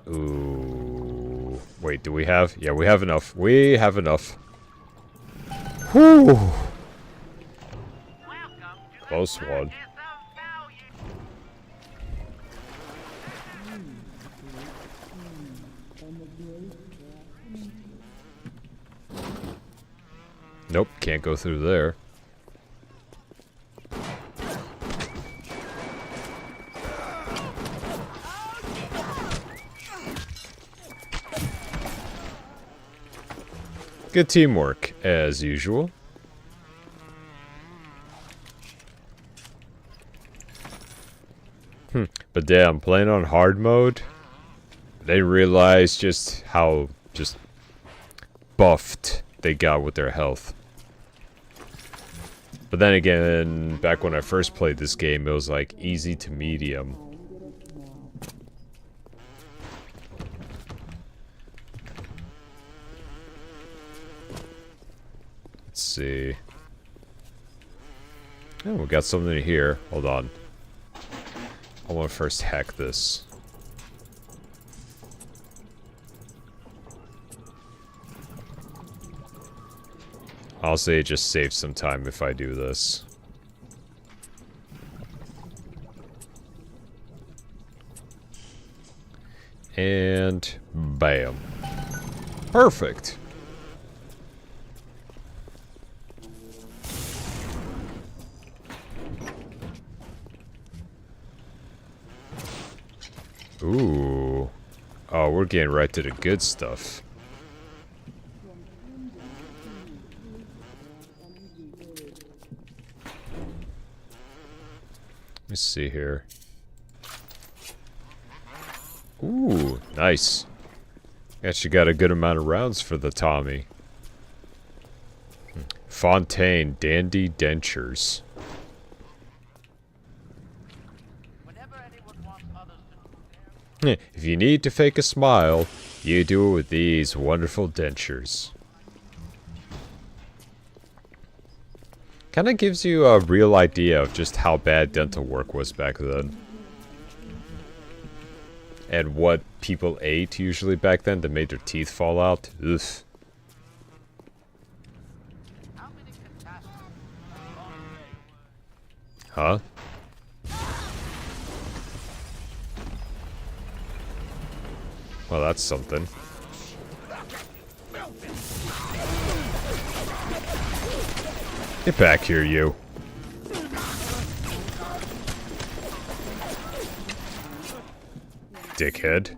Ooh. Wait, do we have? Yeah, we have enough. We have enough. Whew. Close one. Nope, can't go through there. Good teamwork, as usual. But damn, playing on hard mode, they realize just how just buffed they got with their health. But then again, back when I first played this game, it was like easy to medium. Let's see. Oh, we got something here. Hold on. I want to first hack this. I'll say it just saves some time if I do this. And bam. Perfect. Ooh. Oh, we're getting right to the good stuff. Let's see here. Ooh, nice. Actually got a good amount of rounds for the Tommy. Fontaine Dandy Dentures. If you need to fake a smile, you do it with these wonderful dentures. Kinda gives you a real idea of just how bad dental work was back then. And what people ate usually back then that made their teeth fall out. Ugh. Huh? Well, that's something. Get back here, you. Dickhead.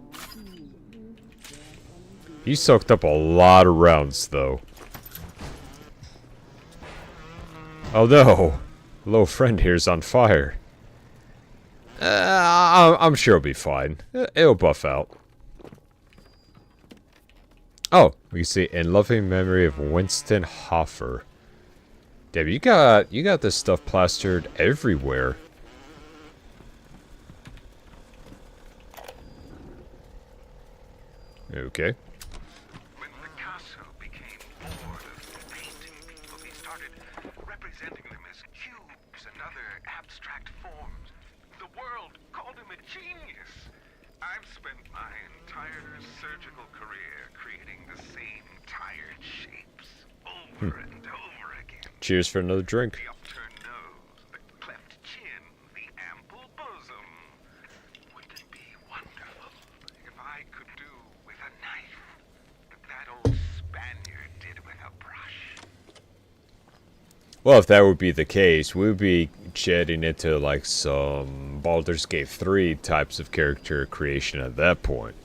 He soaked up a lot of rounds, though. Oh no! Little friend here's on fire. I'm sure it'll be fine. It'll buff out. Oh, we can see in loving memory of Winston Hoffer. Damn, you got this stuff plastered everywhere. Okay. When Picasso became bored of painting people, he started representing them as cubes and other abstract forms. The world called him a genius. I've spent my entire surgical career creating the same tired shapes over and over again. Cheers for another drink. The upturned nose, the cleft chin, the ample bosom. Wouldn't it be wonderful if I could do with a knife what that old Spaniard did with a brush? Well, if that would be the case, we would be jetting into like some Baldur's Gate 3 types of character creation at that point.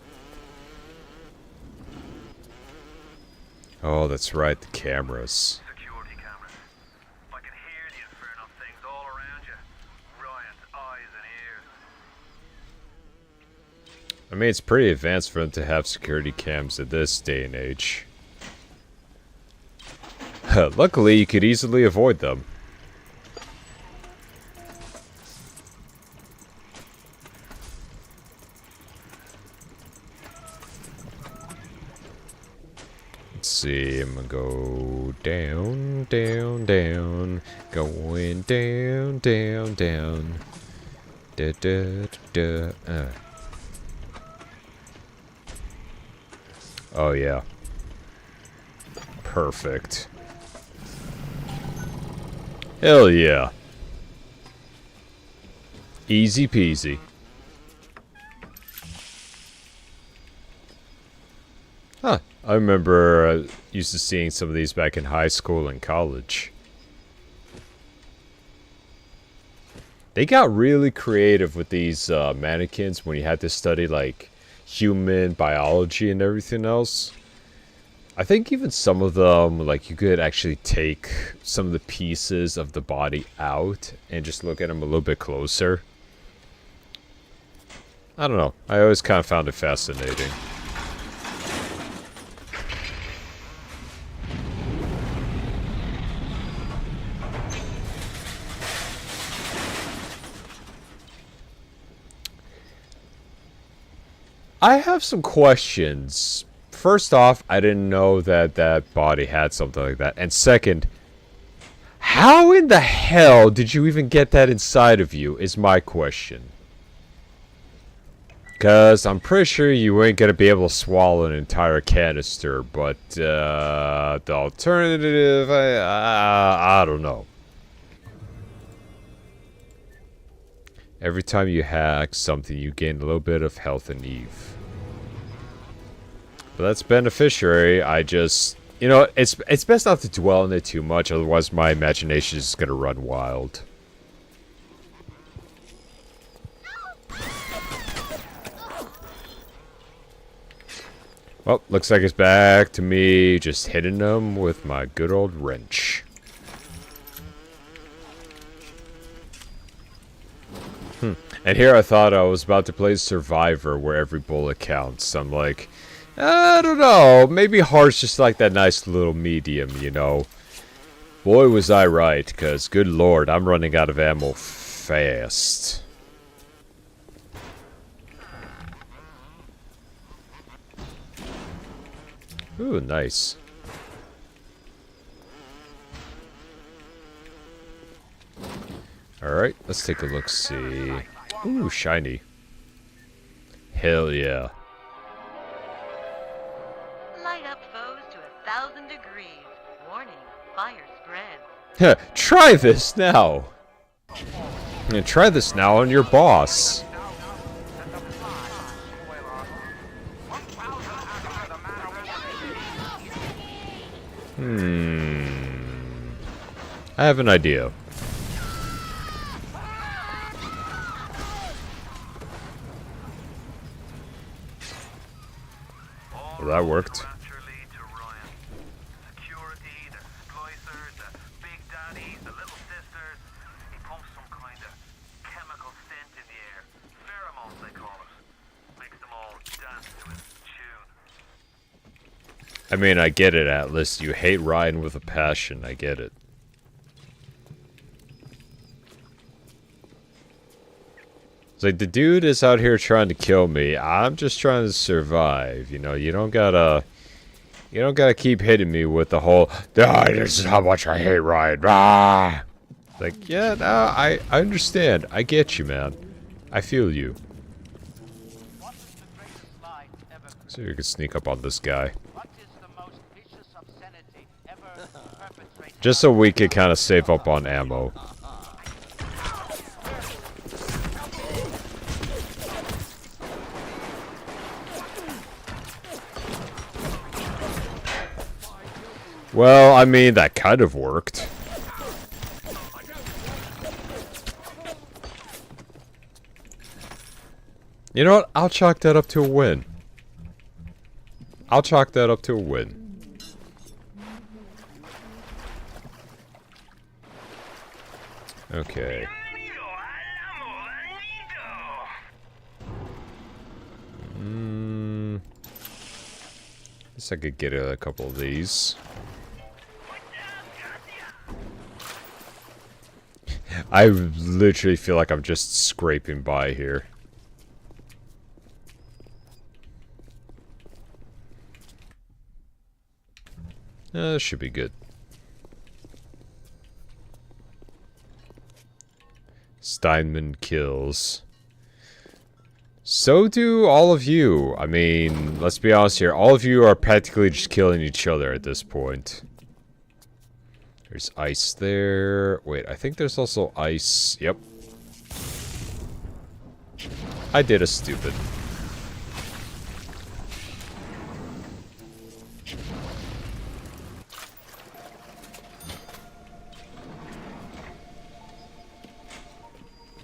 Oh, that's right, the cameras. Security cameras. I can hear the infernal things all around you. Ryan's eyes and ears. I mean, it's pretty advanced for them to have security cams at this day and age. Luckily, you could easily avoid them. Let's see, I'm gonna go down, down, down. Going down, down, down. Da, da, da, da. Oh, yeah. Perfect. Hell yeah. Easy peasy. Huh. I remember used to seeing some of these back in high school and college. They got really creative with these mannequins when you had to study like human biology and everything else. I think even some of them, like, you could actually take some of the pieces of the body out and just look at them a little bit closer. I don't know. I always kind of found it fascinating. I have some questions. First off, I didn't know that that body had something like that. And second, how in the hell did you even get that inside of you is my question. Because I'm pretty sure you ain't going to be able to swallow an entire canister. But the alternative, I don't know. Every time you hack something, you gain a little bit of health and Eve. But that's beneficiary. I just, you know, it's best not to dwell on it too much, otherwise my imagination is gonna run wild. Well, looks like it's back to me just hitting them with my good old wrench. And here I thought I was about to play Survivor where every bullet counts. I'm like, I don't know, maybe hard's just like that nice little medium, you know. Boy was I right, because good lord, I'm running out of ammo fast. Ooh, nice. Alright, let's take a look, see. Ooh, shiny. Hell yeah. Light up foes to 1,000 degrees. Warning, fire spreads. Try this now! And try this now on your boss. I have an idea. Well, that worked. I mean, I get it, Atlas. You hate Ryan with a passion. I get it. It's like, the dude is out here trying to kill me. I'm just trying to survive. You know, you don't gotta keep hitting me with the whole, ah, this is how much I hate Ryan. Ah! Like, yeah, no, I understand. I get you, man. I feel you. So you can sneak up on this guy. Just so we could kind of save up on ammo. Well, I mean, that kind of worked. You know what? I'll chalk that up to a win. I'll chalk that up to a win. Okay. Guess I could get a couple of these. I literally feel like I'm just scraping by here. This should be good. Steinman kills. So do all of you. I mean, let's be honest here. All of you are practically just killing each other at this point. There's ice there. Wait, I think there's also ice. Yep. I did a stupid.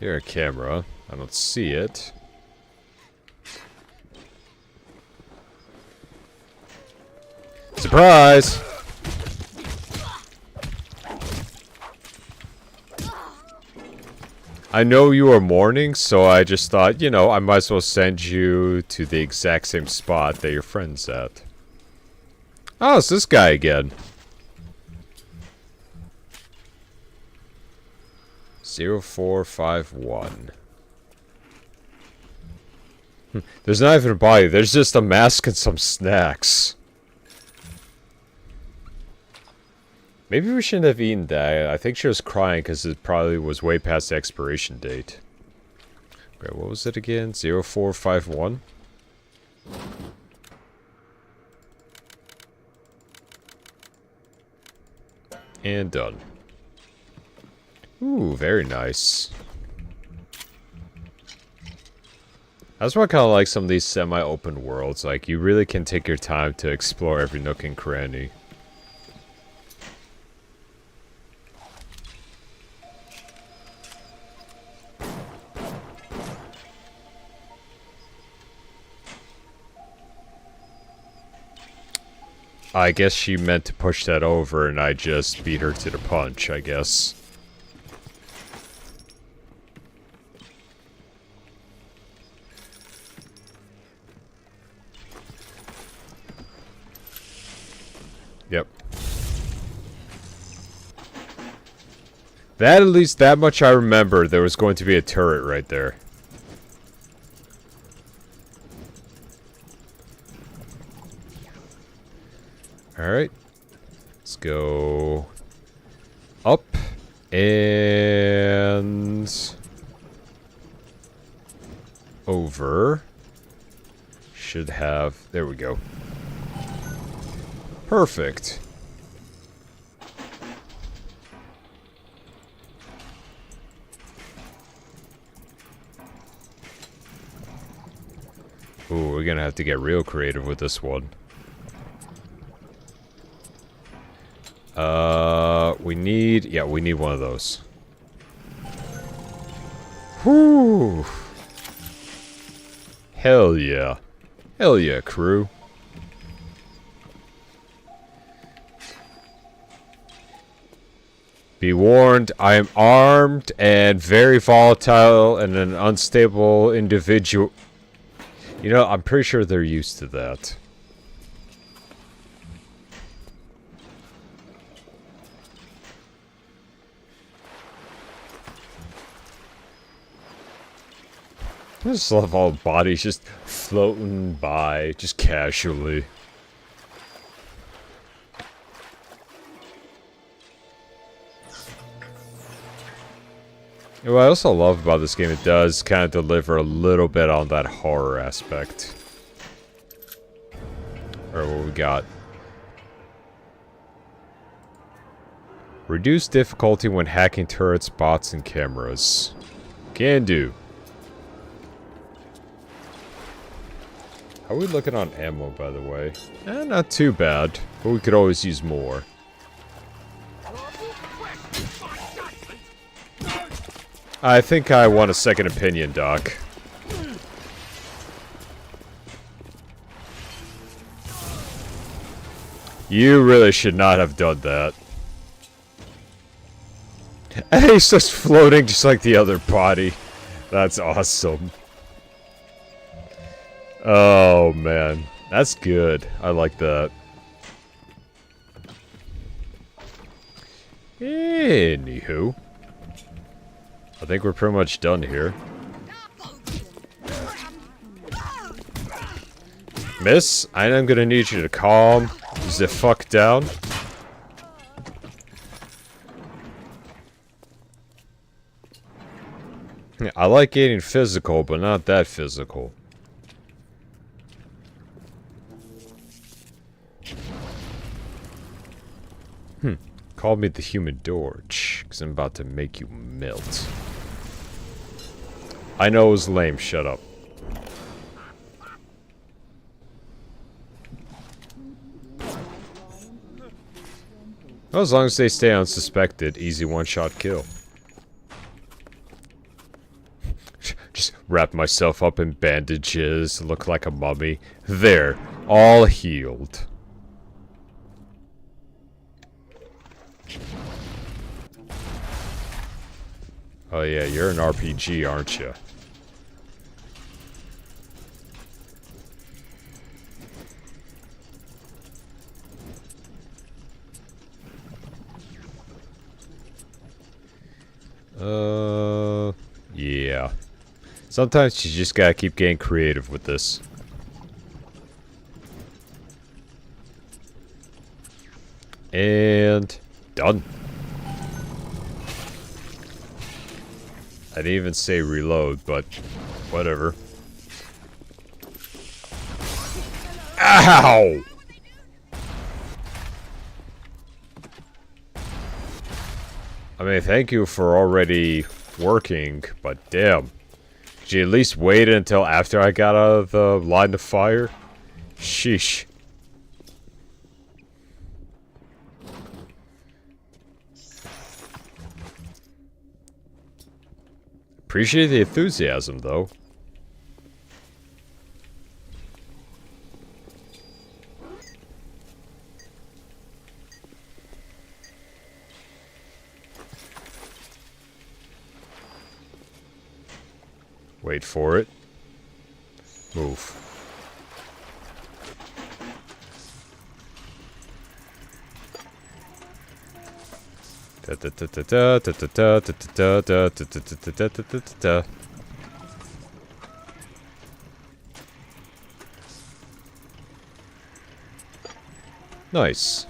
Here, a camera. I don't see it. Surprise! I know you are mourning, so I just thought, you know, I might as well send you to the exact same spot that your friend's at. Oh, it's this guy again. 0451. There's not even a body, there's just a mask and some snacks. Maybe we shouldn't have eaten that. I think she was crying because it probably was way past the expiration date. Okay, what was it again? 0451? And done. Ooh, very nice. That's why I kind of like some of these semi-open worlds. Like, you really can take your time to explore every nook and cranny. I guess she meant to push that over and I just beat her to the punch, I guess. Yep. That, at least that much I remember, there was going to be a turret right there. Alright. Let's go up and over. Should have... There we go. Perfect. Ooh, we're gonna have to get real creative with this one. We need... Yeah, we need one of those. Whew! Hell yeah. Hell yeah, crew. Be warned, I am armed and very volatile and an unstable individual. You know, I'm pretty sure they're used to that. I just love all bodies just floating by, just casually. What I also love about this game, it does kind of deliver a little bit on that horror aspect. Alright, what we got? Reduce difficulty when hacking turrets, bots, and cameras. Can do. How are we looking on ammo, by the way? Not too bad, but we could always use more. I think I want a second opinion, Doc. You really should not have done that. And he's just floating just like the other body. That's awesome. Oh, man. That's good. I like that. Anywho. I think we're pretty much done here. Miss, I am gonna need you to calm the fuck down. I like getting physical, but not that physical. Call me the Human Dorch, because I'm about to make you melt. I know it was lame, shut up. Well, as long as they stay unsuspected, easy one-shot kill. Just wrap myself up in bandages, look like a mummy. There, all healed. Oh yeah, you're an RPG, aren't you? Yeah. Sometimes you just gotta keep getting creative with this. And done. I didn't even say reload, but whatever. Ow! I mean, thank you for already working, but damn. Could you at least wait until after I got out of the line of fire? Sheesh. Appreciate the enthusiasm, though. Wait for it. Move. Nice.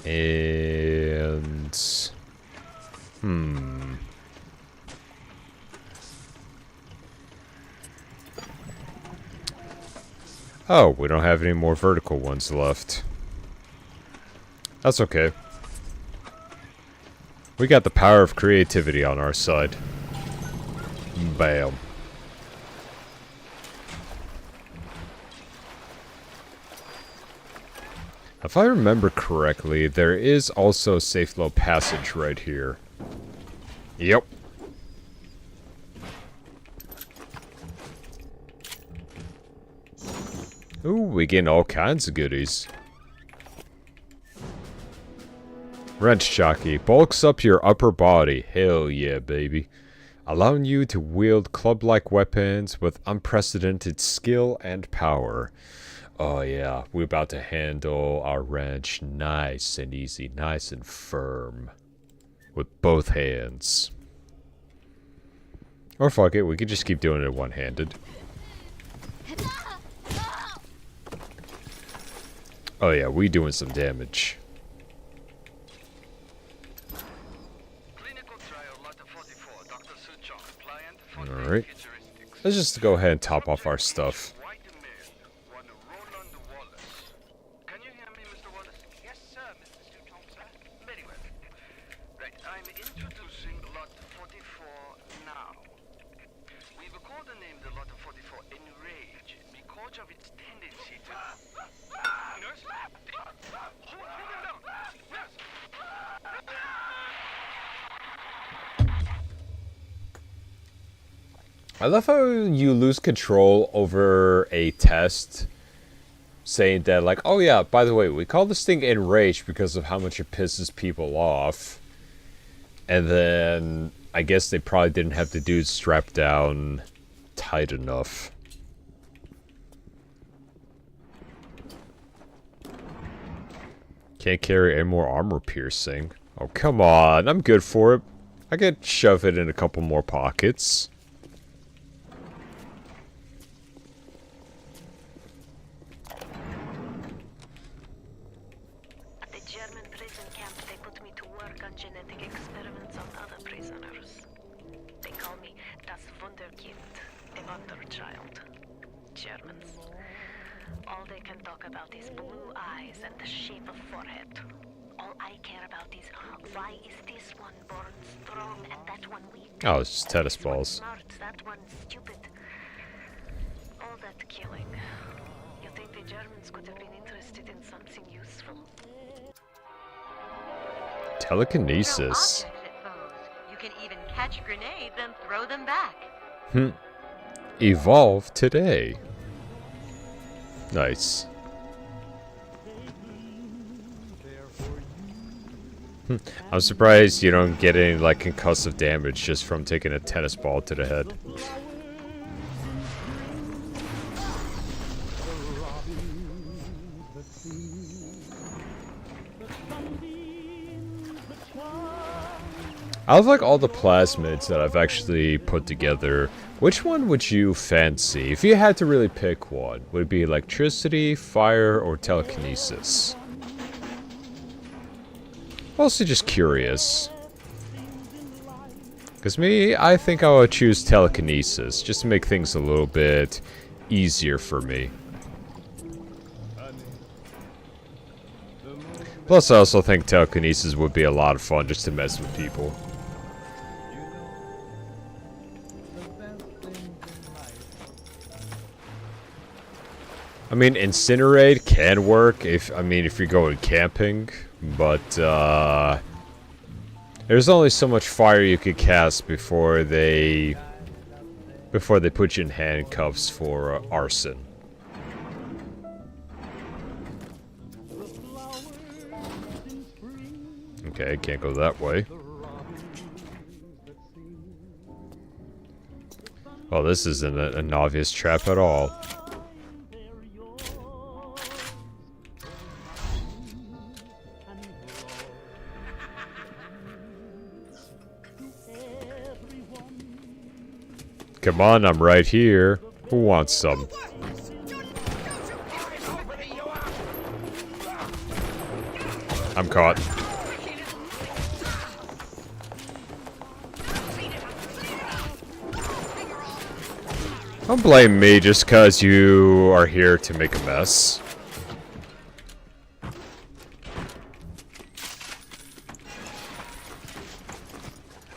And... Oh, we don't have any more vertical ones left. That's okay. We got the power of creativity on our side. Bam. If I remember correctly, there is also a safe low passage right here. Yep. Ooh, we getting all kinds of goodies. Wrench jockey. Bulks up your upper body. Hell yeah, baby. Allowing you to wield club-like weapons with unprecedented skill and power. Oh yeah, we're about to handle our wrench nice and easy, nice and firm. With both hands. Or fuck it, we could just keep doing it one-handed. Oh yeah, we doing some damage. Alright. Let's just go ahead and top off our stuff. I love how you lose control over a test, saying that like, oh yeah, by the way, we call this thing enraged because of how much it pisses people off. And then, I guess they probably didn't have the dude strapped down tight enough. Can't carry any more armor piercing. Oh, come on, I'm good for it. I could shove it in a couple more pockets. Oh, it's just tennis balls. That one stupid. All that killing. You think the Germans could have been interested in something useful? Telekinesis. You can even catch grenades and throw them back. Evolve today. Nice. I'm surprised you don't get any like concussive damage just from taking a tennis ball to the head. Out of like all the plasmids that I've actually put together, which one would you fancy? If you had to really pick one, would it be electricity, fire, or telekinesis? Mostly just curious. Because me, I think I would choose telekinesis, just to make things a little bit easier for me. Plus, I also think telekinesis would be a lot of fun just to mess with people. I mean, incinerate can work if you're going camping. But, there's only so much fire you could cast before they put you in handcuffs for arson. Okay, can't go that way. Well, this isn't an obvious trap at all. Come on, I'm right here. Who wants some? I'm caught. Don't blame me just because you are here to make a mess.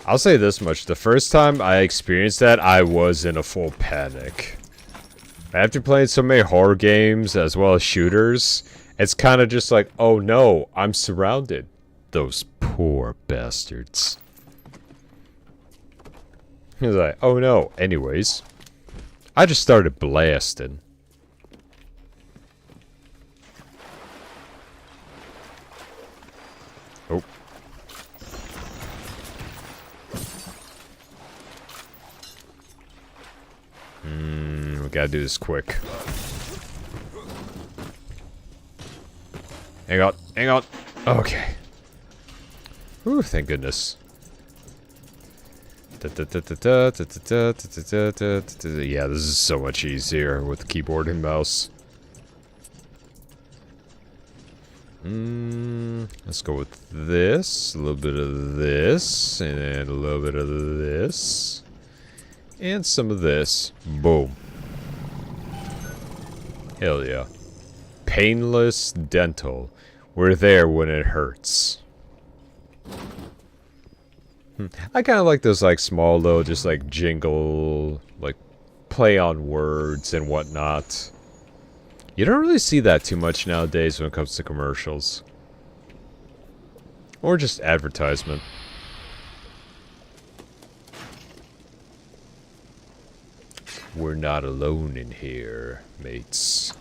I'll say this much. The first time I experienced that, I was in a full panic. After playing so many horror games as well as shooters, it's kind of just like, oh no, I'm surrounded. Those poor bastards. He's like, oh no. Anyways, I just started blasting. Oh. We gotta do this quick. Hang on, hang on. Okay. Whew, thank goodness. Yeah, this is so much easier with the keyboard and mouse. Let's go with this, a little bit of this, and then a little bit of this, and some of this. Boom. Hell yeah. Painless dental. We're there when it hurts. I kind of like those like small though, just like jingle, like play on words and whatnot. You don't really see that too much nowadays when it comes to commercials. Or just advertisement. We're not alone in here, mates.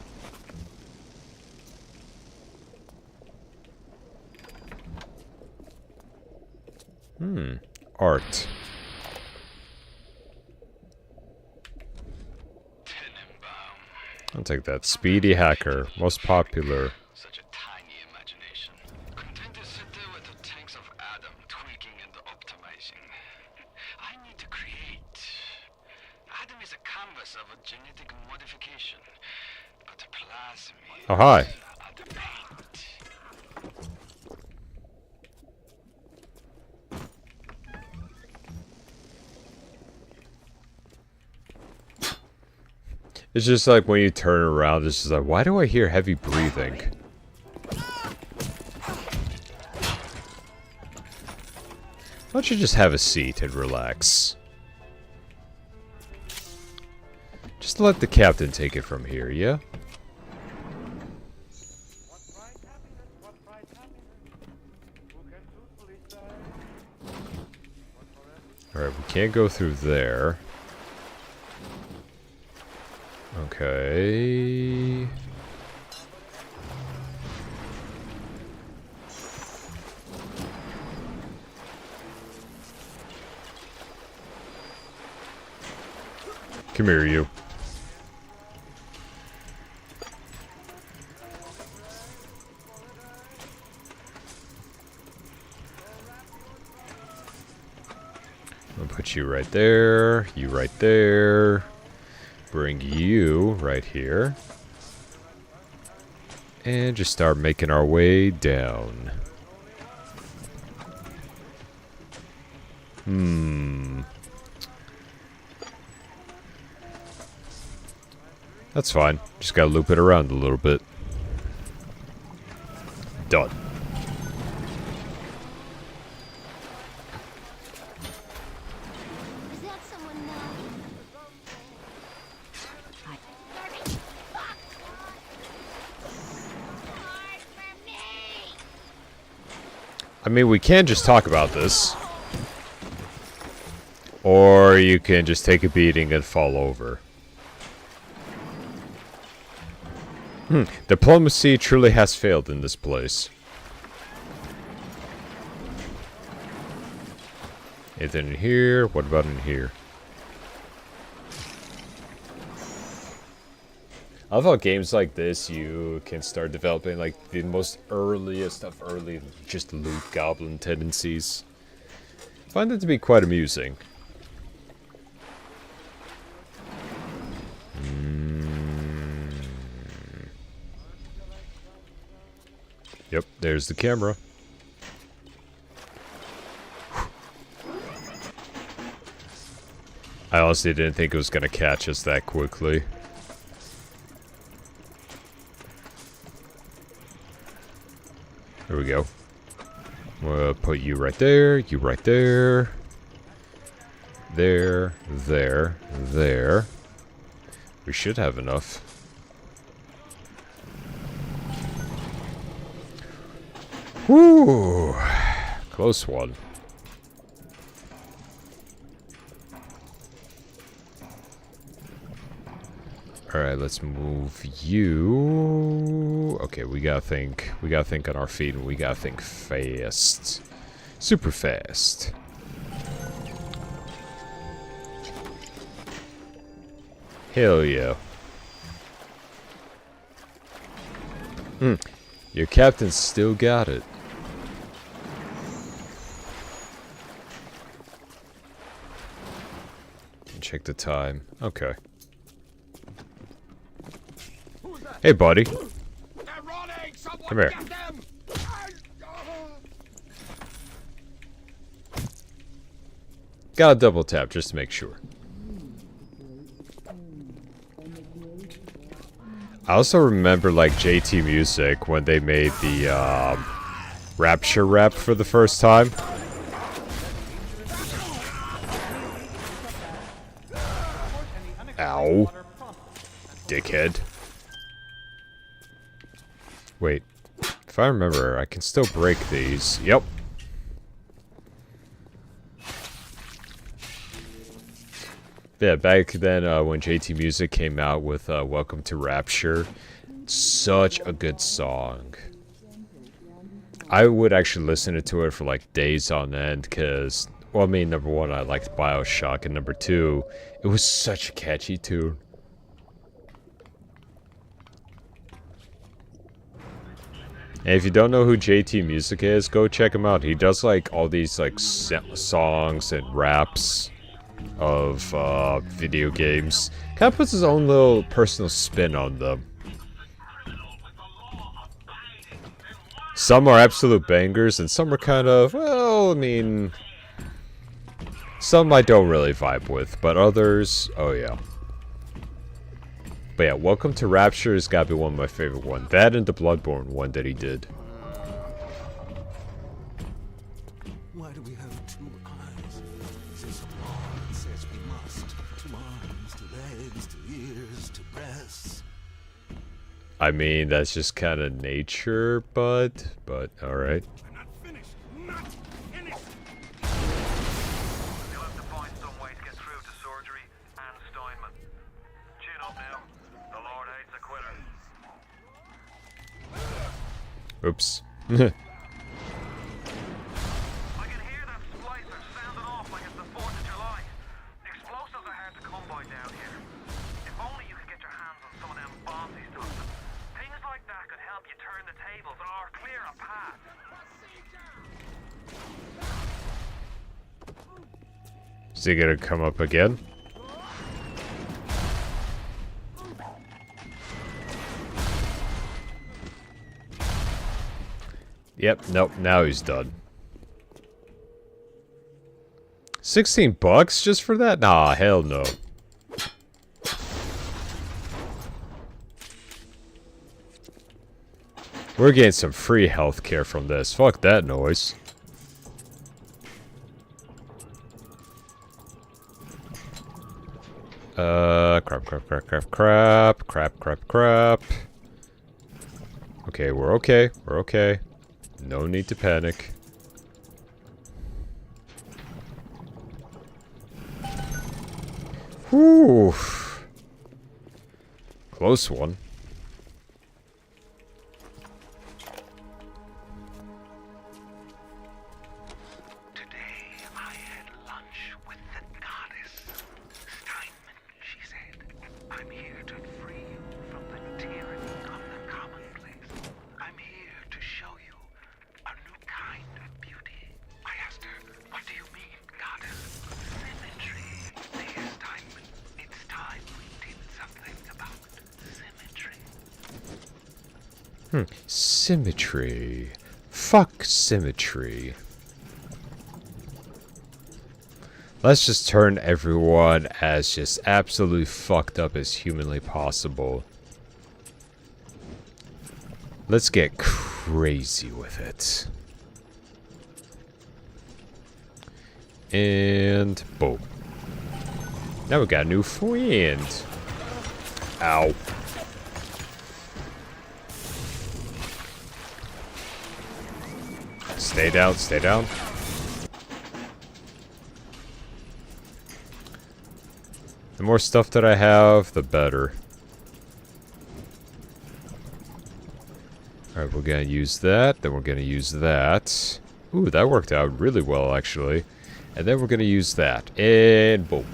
Art. I'll take that. Speedy hacker. Most popular. Such a tiny imagination. Content to sit there with the tanks of Adam tweaking and optimizing. I need to create. Adam is a canvas of a genetic modification. But the plasmid. Oh, hi. It's just like when you turn around, it's just like, why do I hear heavy breathing? Why don't you just have a seat and relax? Just let the captain take it from here, yeah? Alright, we can't go through there. Okay. Come here, you. I'll put you right there, you right there. Bring you right here. And just start making our way down. That's fine. Just gotta loop it around a little bit. Done. I mean, we can just talk about this. Or you can just take a beating and fall over. Diplomacy truly has failed in this place. Anything in here? What about in here? I love how games like this, you can start developing like the most earliest of early just loot goblin tendencies. I find it to be quite amusing. Yep, there's the camera. I honestly didn't think it was gonna catch us that quickly. There we go. We'll put you right there, you right there. There, there, there. We should have enough. Woo! Close one. Alright, let's move you. Okay, we gotta think. We gotta think on our feet, and we gotta think fast. Super fast. Hell yeah. Your captain still got it. Check the time. Okay. Hey, buddy. Come here. Gotta double tap just to make sure. I also remember, like, JT Music when they made the Rapture rap for the first time. Ow. Dickhead. Wait. If I remember, I can still break these. Yep. Yeah, back then when JT Music came out with Welcome to Rapture, such a good song. I would actually listen to it for like days on end because, well, I mean, number one, I liked BioShock, and number two, it was such a catchy tune. And if you don't know who JT Music is, go check him out. He does like all these like songs and raps of video games. Kind of puts his own little personal spin on them. Some are absolute bangers, and some are kind of, well, I mean, some I don't really vibe with, but others, oh yeah. But yeah, Welcome to Rapture has got to be one of my favorite ones. That and the Bloodborne one that he did. Why do we have two eyes? Since the law says we must. Two arms, two legs, two ears, two breasts. I mean, that's just kind of nature, but alright. You'll have to find some way to get through to surgery and Steinman. Chin up now. The Lord hates a quitter. Oops. I can hear them splicers sounding off like it's the 4th of July. Explosives are hard to come by down here. If only you could get your hands on some of them bombs he's tossing. Things like that could help you turn the tables or clear a path. Is he gonna come up again? Yep, nope, now he's done. 16 bucks just for that? Nah, hell no. We're getting some free healthcare from this. Fuck that noise. Crap. Okay, we're okay. We're okay. No need to panic. Whew. Close one. Today I had lunch with the goddess. Steinman, she said. I'm here to free you from the tyranny of the commonplace. I'm here to show you a new kind of beauty. I asked her, what do you mean, goddess? Symmetry, dear Steinman. It's time we did something about symmetry. Symmetry. Fuck symmetry. Let's just turn everyone as just absolutely fucked up as humanly possible. Let's get crazy with it. And boom. Now we got a new friend. Ow. Stay down, stay down. The more stuff that I have, the better. Alright, we're gonna use that, then we're gonna use that. Ooh, that worked out really well, actually. And then we're gonna use that. And boom.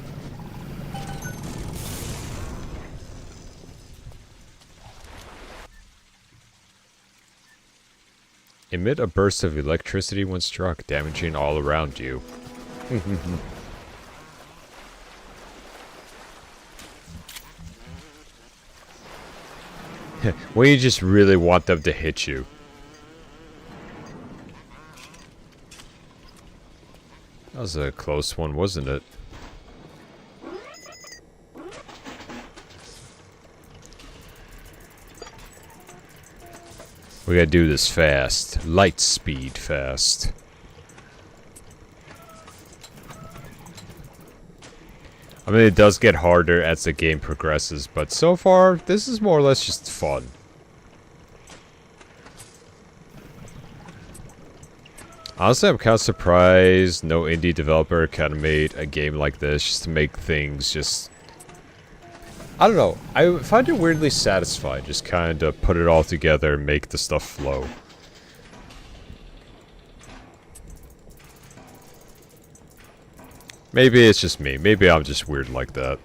Emit a burst of electricity when struck, damaging all around you. When you just really want them to hit you. That was a close one, wasn't it? We gotta do this fast. Light speed fast. I mean, it does get harder as the game progresses, but so far, this is more or less just fun. Honestly, I'm kind of surprised no indie developer kind of made a game like this just to make things just... I don't know. I find it weirdly satisfying just kind of put it all together and make the stuff flow. Maybe it's just me. Maybe I'm just weird like that.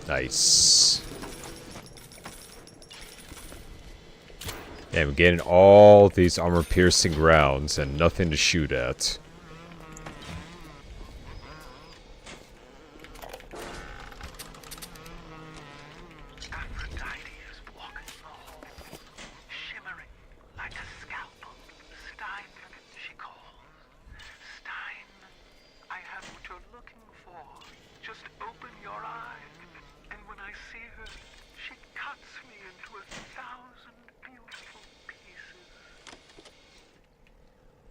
Nice. And we're getting all these armor-piercing rounds and nothing to shoot at.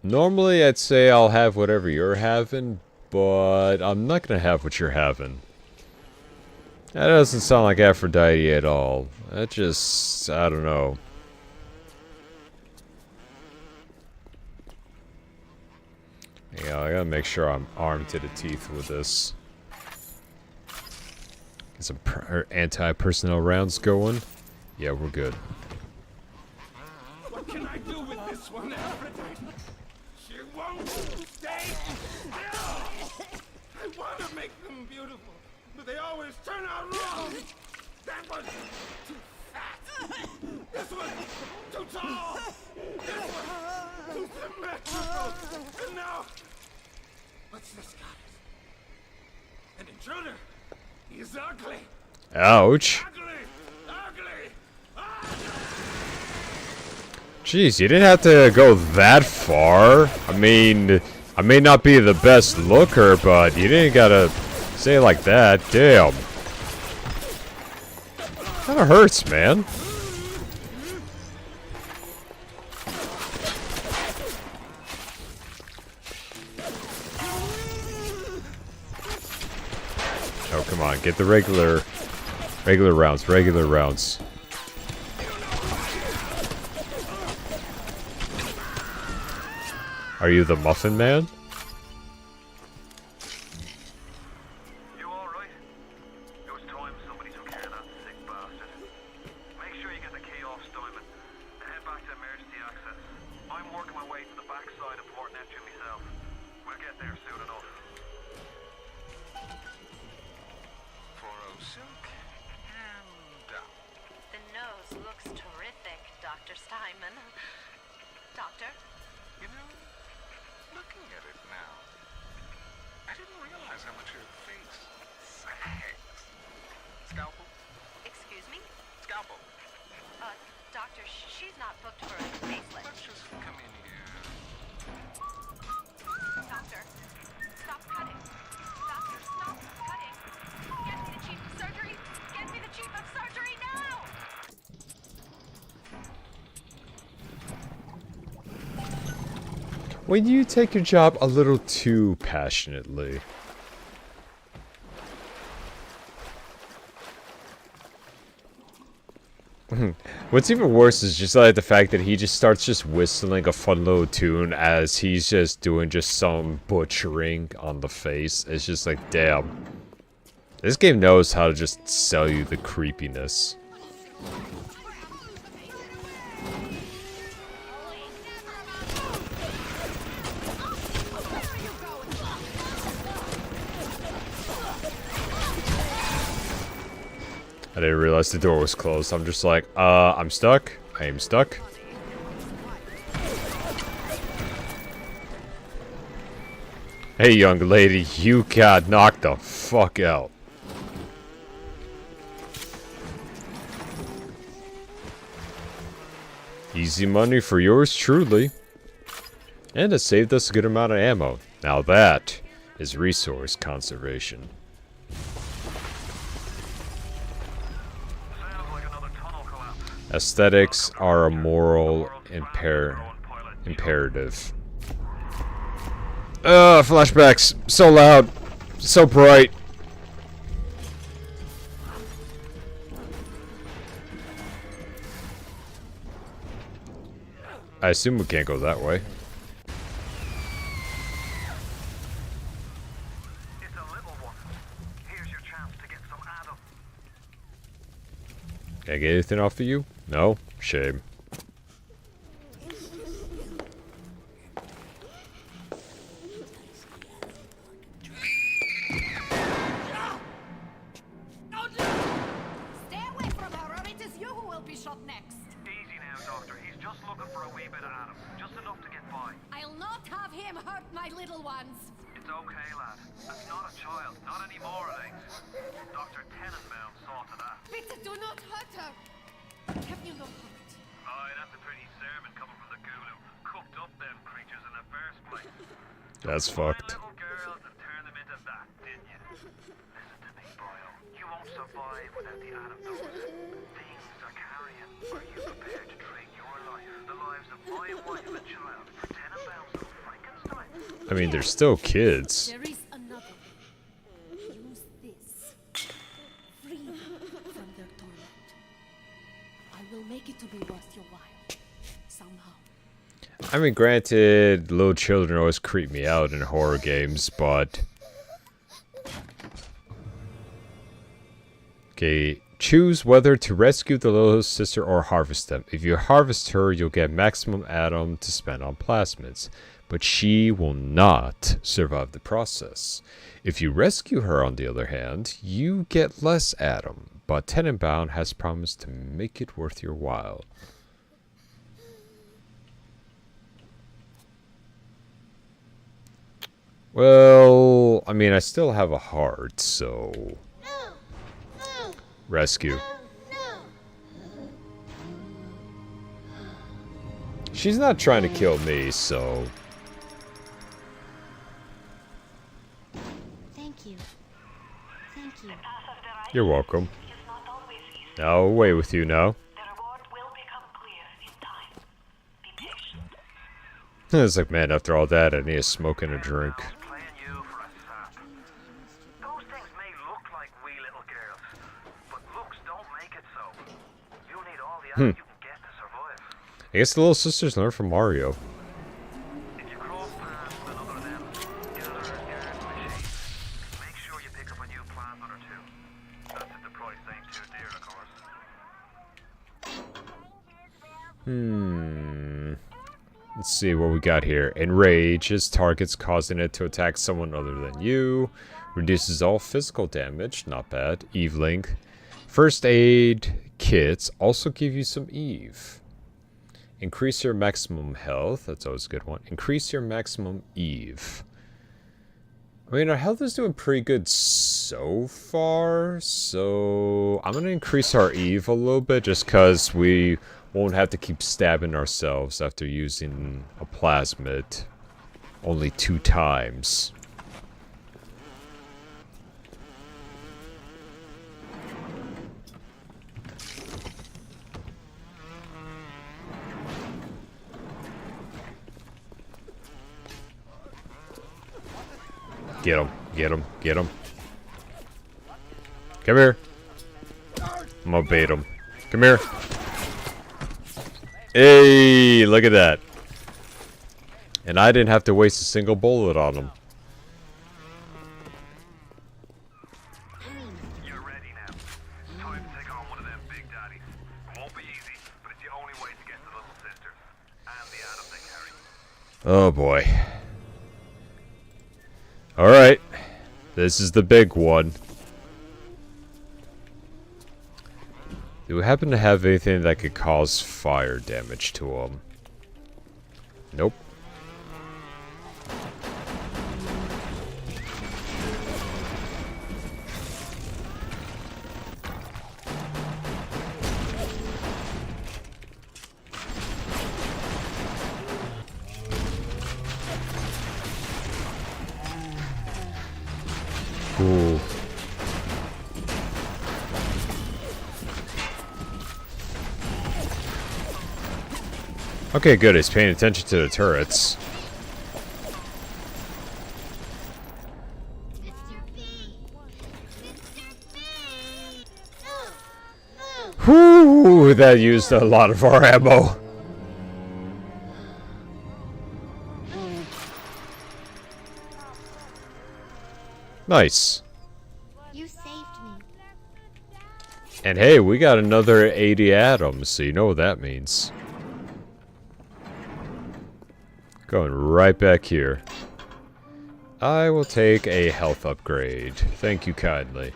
Normally, I'd say I'll have whatever you're having, but I'm not gonna have what you're having. That doesn't sound like Aphrodite at all. That just... I don't know. Yeah, I gotta make sure I'm armed to the teeth with this. Get some anti-personnel rounds going. Yeah, we're good. What can I do with this one, Aphrodite? She won't stay still! I want to make them beautiful, but they always turn out wrong! That one's too fat! This one's too tall! This one's too symmetrical! And now... what's this, goddess? An intruder! He's ugly! Ouch. Ugly! Ugly! Jeez, you didn't have to go that far. I mean, I may not be the best looker, but you didn't gotta say it like that. Damn. Kinda hurts, man. Oh, come on. Get the regular rounds. Are you the Muffin Man? You alright? It was time somebody took care of that sick bastard. Make sure you get the key off Steinman and head back to emergency access. I'm working my way to the backside of Port Neptune myself. We'll get there soon enough. 4 silk and down. The nose looks terrific, Dr. Steinman. Doctor? You know, looking at it now, I didn't realize how much your face sags. Scalpel? Excuse me? Scalpel. Doctor, she's not booked for a facelift. Let's just come in here. Doctor, stop cutting. Doctor, stop cutting. Get me the chief of surgery. Get me the chief of surgery now! When you take your job a little too passionately. What's even worse is just like the fact that he just starts just whistling a fun little tune as he's just doing just some butchering on the face. It's just like, damn. This game knows how to just sell you the creepiness. I didn't realize the door was closed. I'm just like, I'm stuck. I am stuck. Hey, young lady, you got knocked the fuck out. Easy money for yours truly. And it saved us a good amount of ammo. Now that is resource conservation. Aesthetics are a moral imperative. Flashbacks. So loud. So bright. I assume we can't go that way. It's a little one. Here's your chance to get some Adam. Can I get anything off of you? No? Shame. Stay away from her, or it is you who will be shot next. Easy now, Doctor. He's just looking for a wee bit of Adam. Just enough to get by. I'll not have him hurt my little ones. It's okay, lad. That's not a child. Not anymore, it ain't. Dr. Tenenbaum saw to that. Bitte do not hurt her. Have you no heart? Aye, that's a pretty sermon coming from the ghoul who cooked up them creatures in the first place. That's fucked. Little girls and turn them into that, didn't you? Listen to me, boyo. You won't survive without the Adam those things are carrying. Are you prepared to trade your life, the lives of my wife and child, for Tenenbaum's little Frankenstein? I mean, they're still kids. There is another. Use this. Free them from their torment. I will make it to be worth your while. Somehow. I mean, granted, little children always creep me out in horror games, but... Okay, choose whether to rescue the little sister or harvest them. If you harvest her, you'll get maximum Adam to spend on plasmids, but she will not survive the process. If you rescue her, on the other hand, you get less Adam, but Tenenbaum has promised to make it worth your while. Well, I mean, I still have a heart, so... Rescue. She's not trying to kill me, so... Thank you. Thank you. You're welcome. Now, away with you now. It's like, man, after all that, I need a smoke and a drink. Those things may look like wee little girls, but looks don't make it so. You need all the Adam you can get to survive. I guess the little sisters learn from Mario. If you cross paths with another of them, gather yards machines. Make sure you pick up a new plasmid or two. That's if the price ain't too dear, of course. Let's see what we got here. Enrages targets, causing it to attack someone other than you. Reduces all physical damage. Not bad. Eve Link. First aid kits also give you some Eve. Increase your maximum health. That's always a good one. Increase your maximum Eve. I mean, our health is doing pretty good so far. So I'm going to increase our Eve a little bit just because we won't have to keep stabbing ourselves after using a plasmid only 2 times. Get him, get him, get him. Come here. I'm gonna bait him. Come here. Hey, look at that. And I didn't have to waste a single bullet on him. You're ready now. It's time to take on one of them big daddies. It won't be easy, but it's the only way to get the little sisters and the Adam they carry. Oh boy. Alright. This is the big one. Do we happen to have anything that could cause fire damage to him? Nope. Ooh. Okay, good. He's paying attention to the turrets. Whew, that used a lot of our ammo. Nice. You saved me. And hey, we got another 80 atoms, so you know what that means. Going right back here. I will take a health upgrade. Thank you kindly.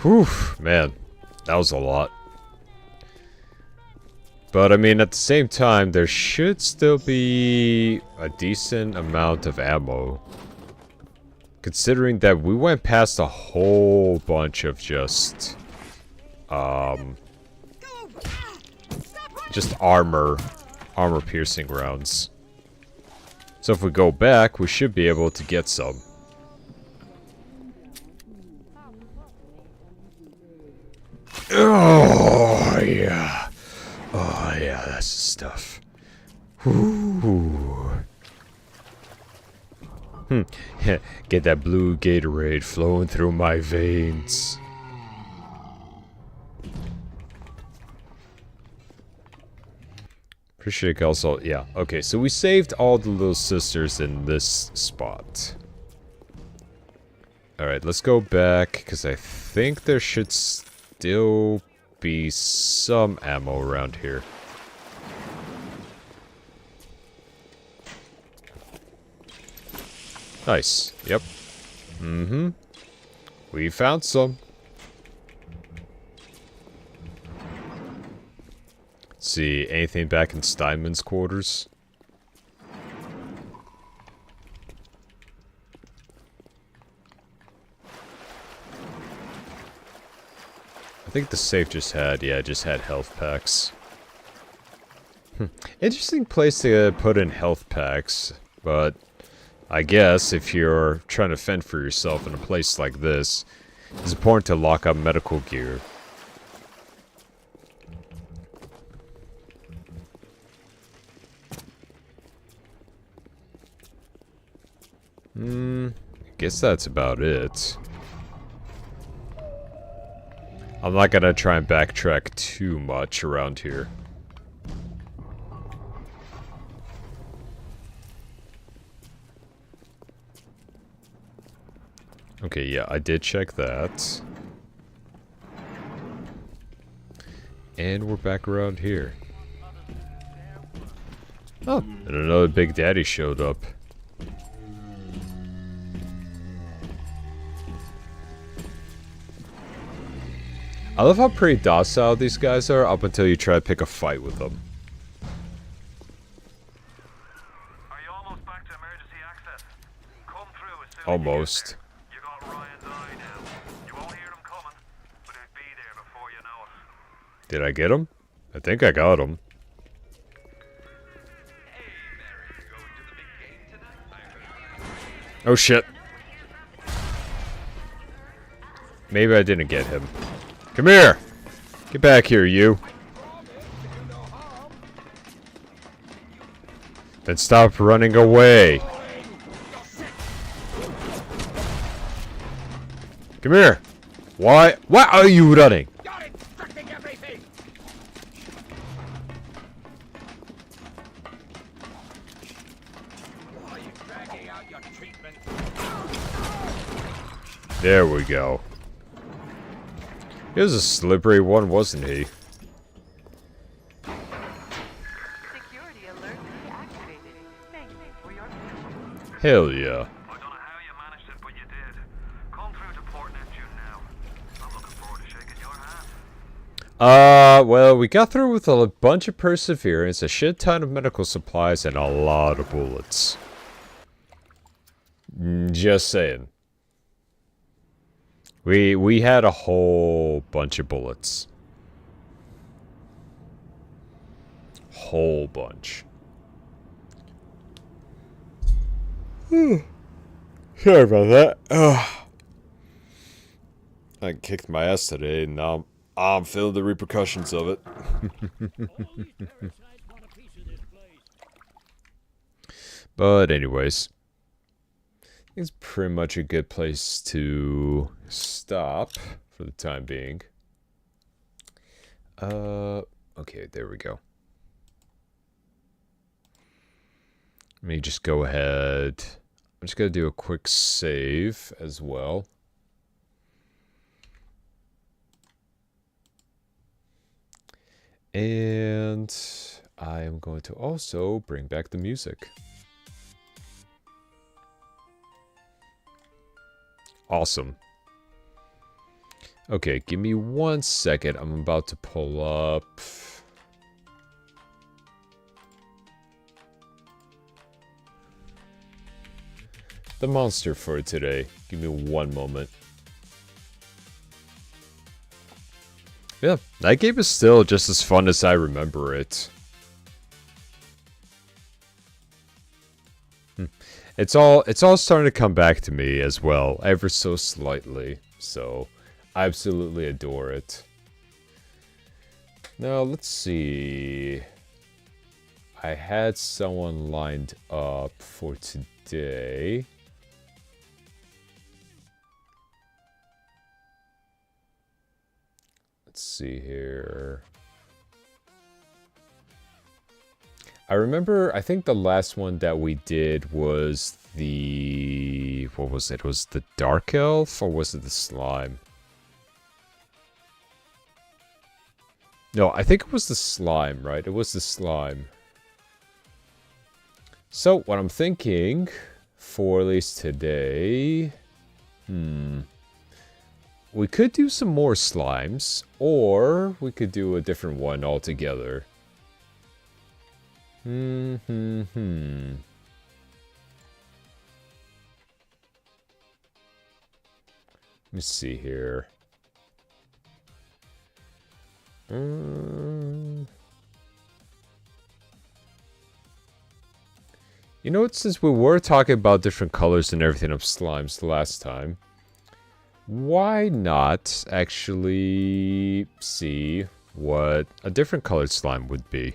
Whew, man. That was a lot. But I mean, at the same time, there should still be a decent amount of ammo. Considering that we went past a whole bunch of just armor piercing rounds. So if we go back, we should be able to get some. Oh yeah. Oh yeah, that's the stuff. Ooh. Get that blue Gatorade flowing through my veins. Appreciate also, yeah. Okay, so we saved all the little sisters in this spot. Alright, let's go back, because I think there should still be some ammo around here. Nice. Yep. Mm-hmm. We found some. Let's see, anything back in Steinman's quarters? I think the safe just had health packs. Interesting place to put in health packs, but I guess if you're trying to fend for yourself in a place like this, it's important to lock up medical gear. I guess that's about it. I'm not gonna try and backtrack too much around here. Okay, yeah, I did check that. And we're back around here. Oh, and another Big Daddy showed up. I love how pretty docile these guys are up until you try to pick a fight with them. Are you almost back to emergency access? Come through as Almost. You got Ryan's eye now. You won't hear them coming, but they'll be there before you know it. Did I get him? I think I got him. Oh shit. Maybe I didn't get him. Come here! Get back here, you. Then stop running away. Come here. Why are you running? There we go. He was a slippery one, wasn't he? Security alert deactivated. Thank you for your support. Hell yeah. I don't know how you managed it, but you did. Come through to Port Neptune now. I'm looking forward to shaking your hand. Well, we got through with a bunch of perseverance, a shit ton of medical supplies, and a lot of bullets. Just saying. We had a whole bunch of bullets. Whole bunch. Sorry about that. Ugh. I kicked my ass today, and now I'm feeling the repercussions of it. But anyways, it's pretty much a good place to stop for the time being. Okay, there we go. Let me just go ahead. I'm just gonna do a quick save as well. And I am going to also bring back the music. Awesome. Okay, give me 1 second. I'm about to pull up the monster for today. Give me 1 moment. Yeah, that game is still just as fun as I remember it. It's all starting to come back to me as well, ever so slightly. So, I absolutely adore it. Now, let's see. I had someone lined up for today. Let's see here. I remember, I think the last one that we did was the... What was it? Was it the Dark Elf or was it the Slime? No, I think it was the Slime, right? It was the Slime. So, what I'm thinking for at least today... We could do some more slimes, or we could do a different one altogether. Let me see here. You know what, since we were talking about different colors and everything of slimes the last time, why not actually see what a different colored slime would be?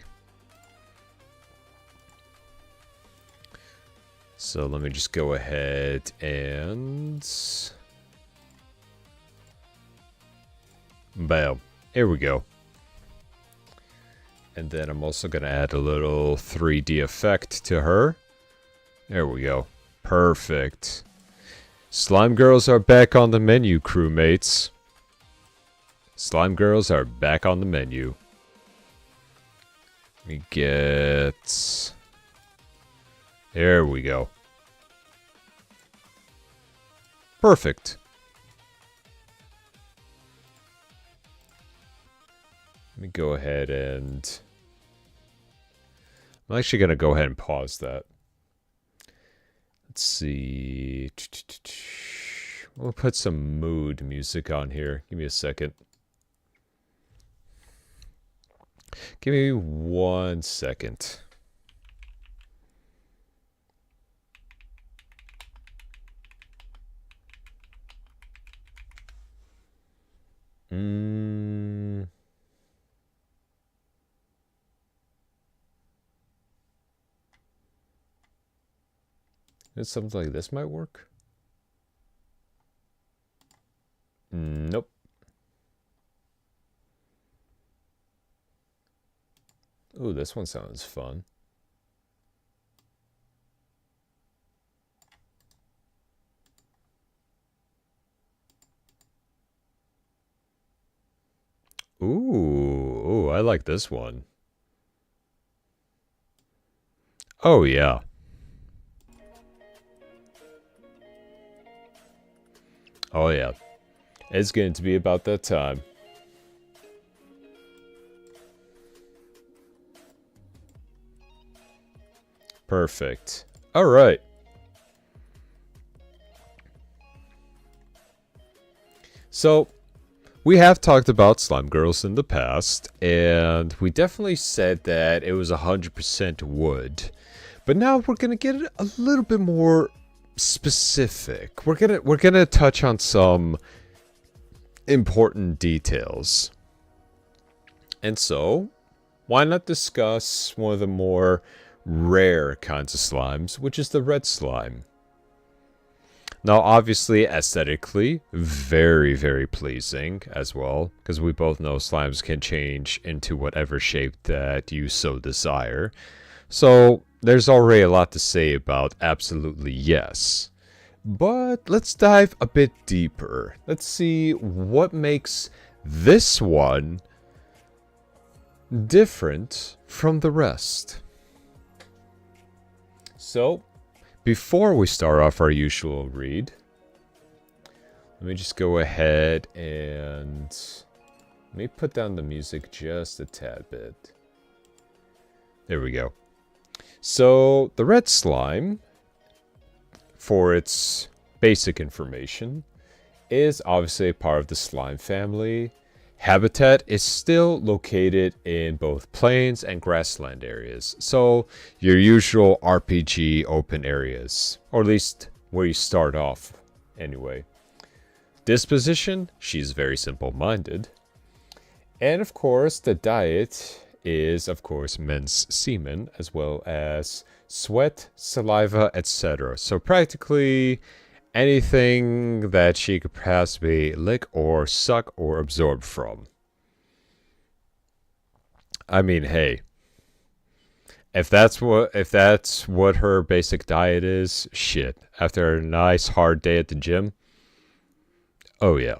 So let me just go ahead and... Bam. Here we go. And then I'm also going to add a little 3D effect to her. There we go. Perfect. Slime girls are back on the menu, crewmates. Slime girls are back on the menu. Let me get... There we go. Perfect. Let me go ahead and... I'm actually going to go ahead and pause that. Let's see. We'll put some mood music on here. Give me a second. Give me 1 second. Something like this might work. Nope. Ooh, this one sounds fun. Ooh, I like this one. Oh, yeah. Oh, yeah. It's going to be about that time. Perfect. All right. So, we have talked about slime girls in the past, and we definitely said that it was 100% wood. But now we're going to get a little bit more specific. We're gonna touch on some important details. And so, why not discuss one of the more rare kinds of slimes, which is the red slime. Now, obviously, aesthetically, very, very pleasing as well, because we both know slimes can change into whatever shape that you so desire. So, there's already a lot to say about absolutely yes. But let's dive a bit deeper. Let's see what makes this one different from the rest. So, before we start off our usual read, let me just go ahead and let me put down the music just a tad bit. There we go. So, the red slime, for its basic information, is obviously a part of the slime family. Habitat is still located in both plains and grassland areas, so your usual RPG open areas, or at least where you start off anyway. Disposition, she's very simple-minded. And of course, the diet is, of course, men's semen, as well as sweat, saliva, etc. So practically anything that she could possibly lick or suck or absorb from. I mean, hey, if that's what her basic diet is, shit. After a nice hard day at the gym, oh yeah,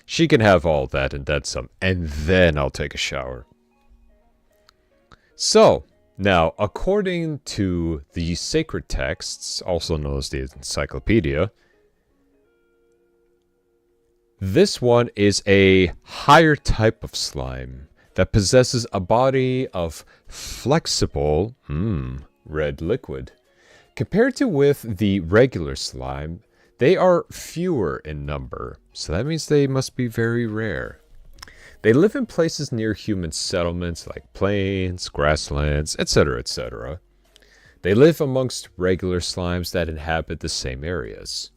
she can have all that and then some, and then I'll take a shower. So, now, according to the sacred texts, also known as the encyclopedia, this one is a higher type of slime that possesses a body of flexible, red liquid. Compared to with the regular slime, they are fewer in number, so that means they must be very rare. They live in places near human settlements like plains, grasslands, etc., etc. They live amongst regular slimes that inhabit the same areas.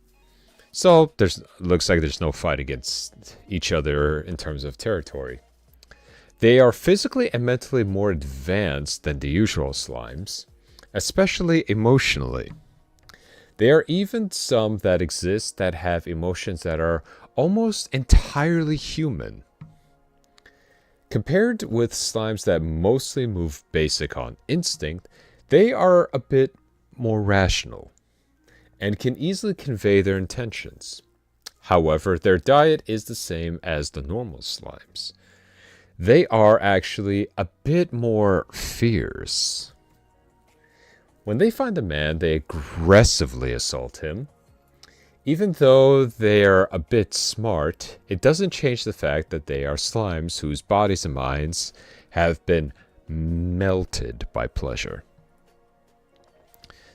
So, looks like there's no fight against each other in terms of territory. They are physically and mentally more advanced than the usual slimes, especially emotionally. There are even some that exist that have emotions that are almost entirely human. Compared with slimes that mostly move basic on instinct, they are a bit more rational and can easily convey their intentions. However, their diet is the same as the normal slimes. They are actually a bit more fierce. When they find a man, they aggressively assault him. Even though they're a bit smart, it doesn't change the fact that they are slimes whose bodies and minds have been melted by pleasure.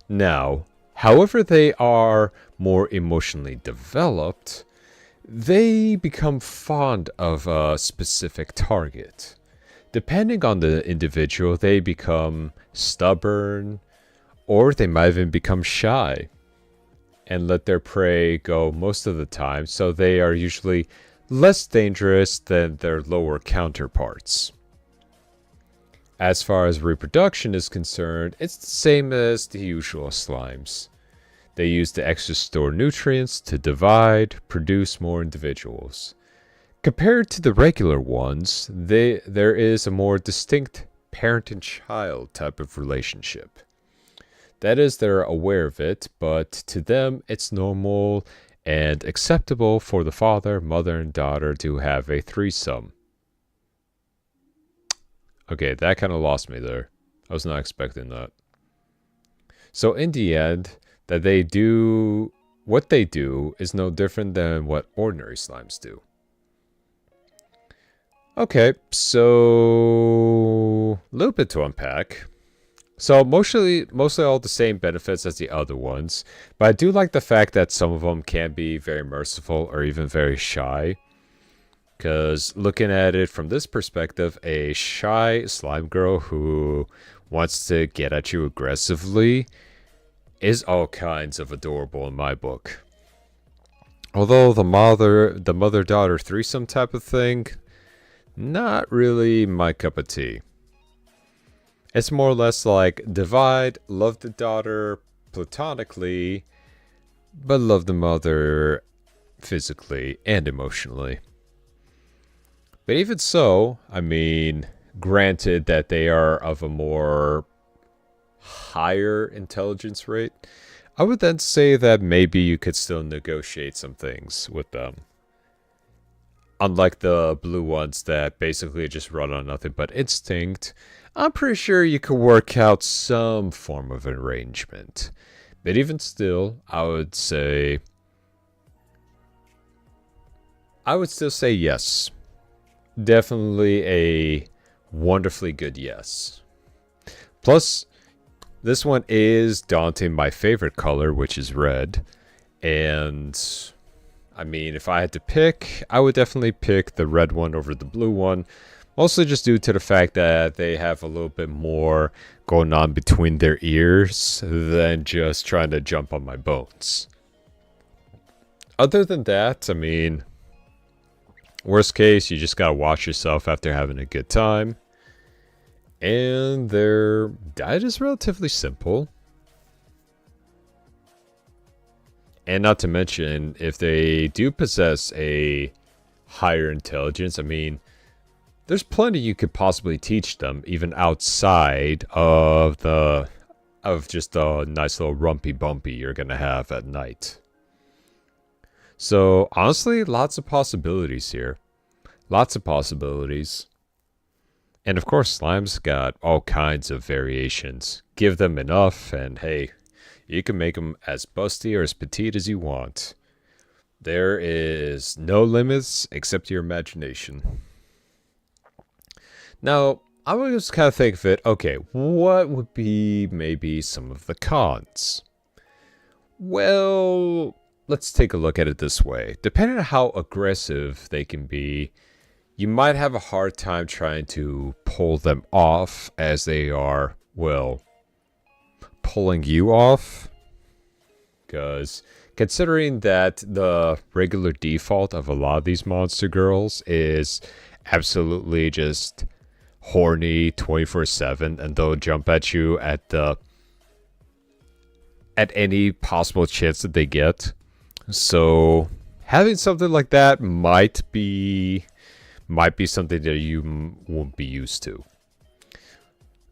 Now, However, they are more emotionally developed, they become fond of a specific target. Depending on the individual, they become stubborn, or they might even become shy and let their prey go most of the time, so they are usually less dangerous than their lower counterparts. As far as reproduction is concerned, it's the same as the usual slimes. They use the extra stored nutrients to divide, produce more individuals. Compared to the regular ones, there is a more distinct parent and child type of relationship. That is, they're aware of it, but to them it's normal and acceptable for the father, mother, and daughter to have a threesome. Okay, that kind of lost me there. I was not expecting that. So in the end, what they do is no different than what ordinary slimes do. Okay, so a little bit to unpack. So mostly all the same benefits as the other ones, but I do like the fact that some of them can be very merciful or even very shy. Because looking at it from this perspective, a shy slime girl who wants to get at you aggressively is all kinds of adorable in my book. Although the mother-daughter threesome type of thing, not really my cup of tea. It's more or less like divide, love the daughter platonically, but love the mother physically and emotionally. But even so, I mean, granted that they are of a more higher intelligence rate, I would then say that maybe you could still negotiate some things with them. Unlike the blue ones that basically just run on nothing but instinct, I'm pretty sure you could work out some form of arrangement. But even still, I would still say yes. Definitely a wonderfully good yes. Plus, this one is daunting my favorite color, which is red. And I mean, if I had to pick, I would definitely pick the red one over the blue one. Mostly just due to the fact that they have a little bit more going on between their ears than just trying to jump on my bones. Other than that, I mean, worst case, you just gotta watch yourself after having a good time. And their diet is relatively simple. And not to mention, if they do possess a higher intelligence, I mean, there's plenty you could possibly teach them, even outside of just a nice little rumpy bumpy you're gonna have at night. So honestly, lots of possibilities here. Lots of possibilities. And of course, slime's got all kinds of variations. Give them enough, and hey, you can make them as busty or as petite as you want. There is no limits except your imagination. Now, I would just kind of think of it, okay, what would be maybe some of the cons? Well, let's take a look at it this way. Depending on how aggressive they can be, you might have a hard time trying to pull them off as they are, well, pulling you off. Because considering that the regular default of a lot of these monster girls is absolutely just horny 24/7, and they'll jump at you at any possible chance that they get. So having something like that might be something that you won't be used to.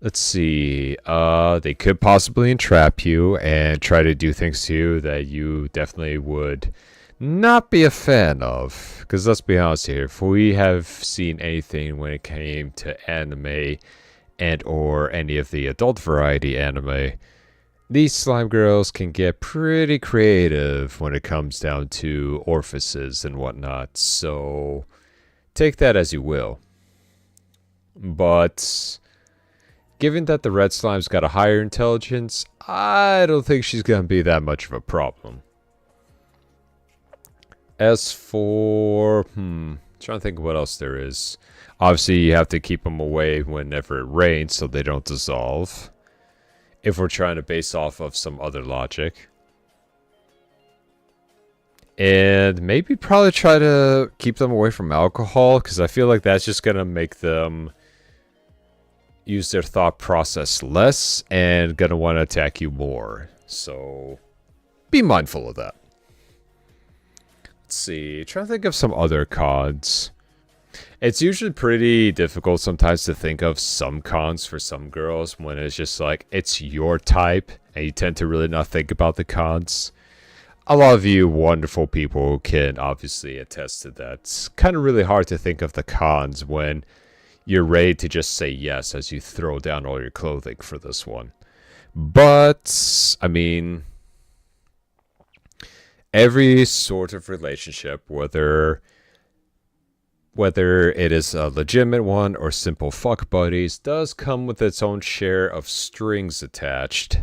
Let's see. They could possibly entrap you and try to do things to you that you definitely would not be a fan of. Because let's be honest here, if we have seen anything when it came to anime and or any of the adult variety anime, these slime girls can get pretty creative when it comes down to orifices and whatnot. So take that as you will. But given that the red slime's got a higher intelligence, I don't think she's going to be that much of a problem. As for, trying to think of what else there is. Obviously, you have to keep them away whenever it rains so they don't dissolve. If we're trying to base off of some other logic. And maybe probably try to keep them away from alcohol, because I feel like that's just going to make them use their thought process less and going to want to attack you more. So, be mindful of that. Let's see, trying to think of some other cons. It's usually pretty difficult sometimes to think of some cons for some girls when it's just like, it's your type, and you tend to really not think about the cons. A lot of you wonderful people can obviously attest to that. It's kind of really hard to think of the cons when you're ready to just say yes as you throw down all your clothing for this one. But, I mean, every sort of relationship, whether it is a legitimate one or simple fuck buddies, does come with its own share of strings attached,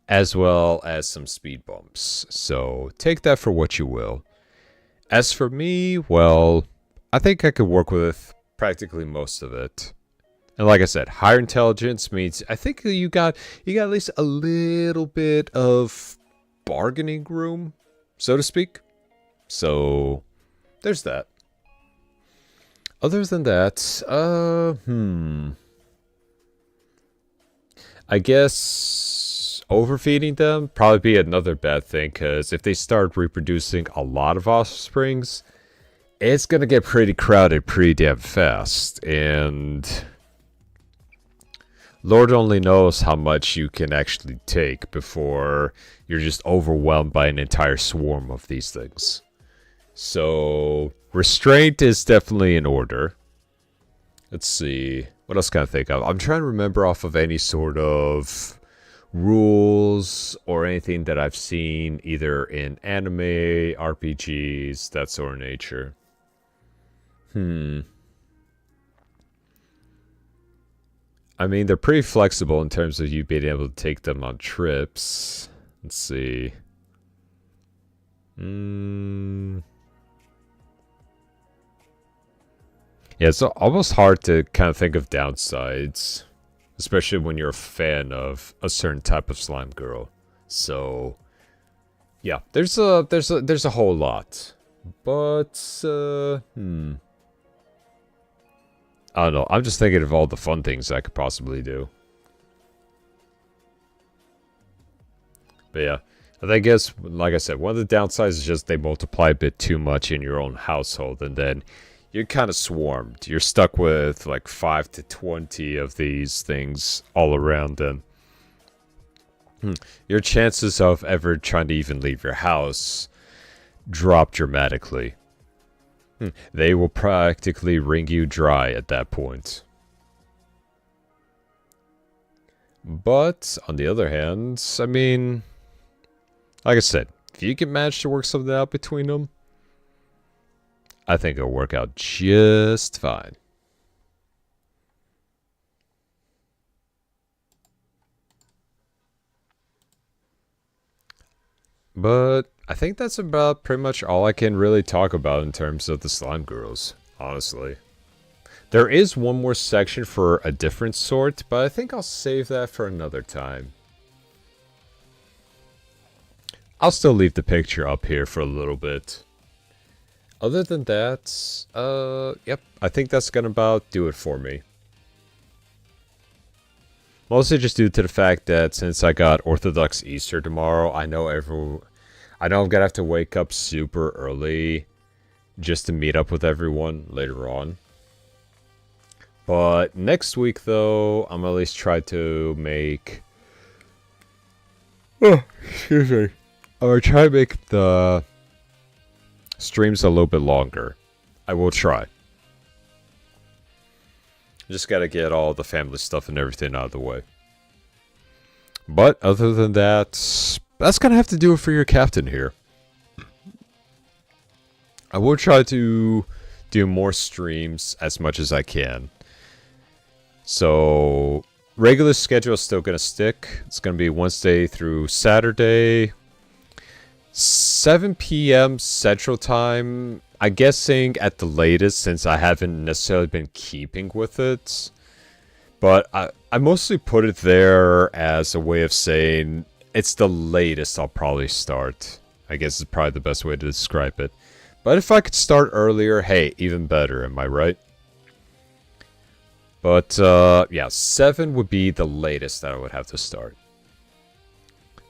as well as some speed bumps. So take that for what you will. As for me, well, I think I could work with practically most of it. And like I said, higher intelligence means I think you got at least a little bit of bargaining room, so to speak. So there's that. Other than that, I guess overfeeding them probably be another bad thing, because if they start reproducing a lot of offsprings, it's gonna get pretty crowded pretty damn fast, and Lord only knows how much you can actually take before you're just overwhelmed by an entire swarm of these things. So restraint is definitely in order. Let's see. What else can I think of? I'm trying to remember off of any sort of rules or anything that I've seen either in anime, RPGs, that sort of nature. I mean, they're pretty flexible in terms of you being able to take them on trips. Let's see. Yeah, it's almost hard to kind of think of downsides, especially when you're a fan of a certain type of slime girl. So, yeah, there's a whole lot, but I don't know. I'm just thinking of all the fun things I could possibly do. But yeah, I guess, like I said, one of the downsides is just they multiply a bit too much in your own household, and then you're kind of swarmed. You're stuck with like 5 to 20 of these things all around, and your chances of ever trying to even leave your house drop dramatically. They will practically wring you dry at that point. But, on the other hand, I mean, like I said, if you can manage to work something out between them, I think it'll work out just fine. But I think that's about pretty much all I can really talk about in terms of the slime girls, honestly. There is one more section for a different sort, but I think I'll save that for another time. I'll still leave the picture up here for a little bit. Other than that, yep, I think that's gonna about do it for me. Mostly just due to the fact that since I got Orthodox Easter tomorrow, I know I'm gonna have to wake up super early just to meet up with everyone later on. But next week, though, I'm gonna at least try to make... Oh, excuse me. I'm gonna try to make the streams a little bit longer. I will try. Just gotta get all the family stuff and everything out of the way. But other than that, that's gonna have to do it for your captain here. I will try to do more streams as much as I can. So, regular schedule is still going to stick. It's going to be Wednesday through Saturday, 7 p.m. Central Time. I'm guessing at the latest, since I haven't necessarily been keeping with it. But I mostly put it there as a way of saying it's the latest I'll probably start. I guess is probably the best way to describe it. But if I could start earlier, hey, even better, am I right? But, yeah, 7 would be the latest that I would have to start.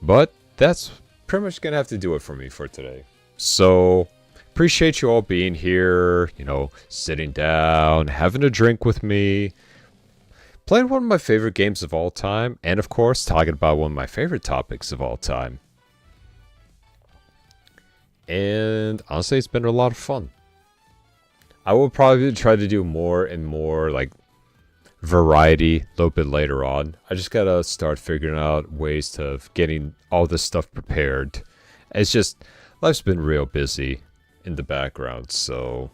But that's pretty much going to have to do it for me for today. So, appreciate you all being here, you know, sitting down, having a drink with me, playing one of my favorite games of all time, and of course, talking about one of my favorite topics of all time. And honestly, it's been a lot of fun. I will probably try to do more and more, like, variety a little bit later on. I just gotta start figuring out ways of getting all this stuff prepared. It's just, life's been real busy in the background, so...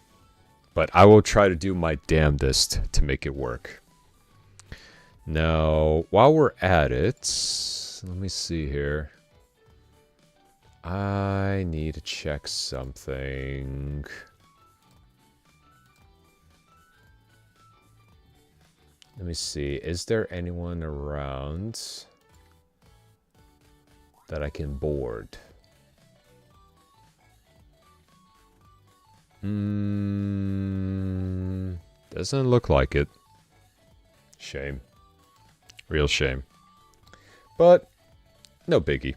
But I will try to do my damnedest to make it work. Now, while we're at it, let me see here. I need to check something. Let me see. Is there anyone around that I can board? Doesn't look like it. Shame. Real shame. But, no biggie.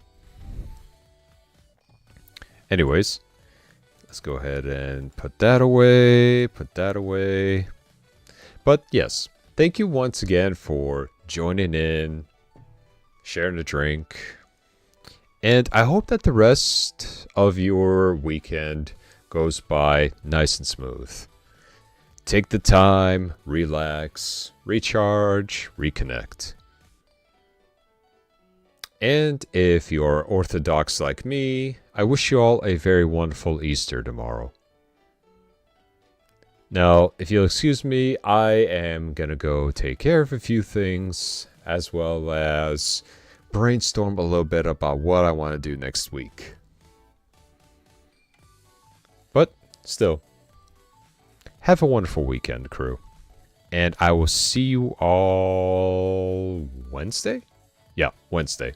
Anyways, let's go ahead and put that away, put that away. But yes, thank you once again for joining in, sharing a drink. And I hope that the rest of your weekend goes by nice and smooth. Take the time, relax, recharge, reconnect. And if you're Orthodox like me, I wish you all a very wonderful Easter tomorrow. Now, if you'll excuse me, I am gonna go take care of a few things, as well as brainstorm a little bit about what I want to do next week. But still, have a wonderful weekend, crew. And I will see you all Wednesday? Yeah, Wednesday.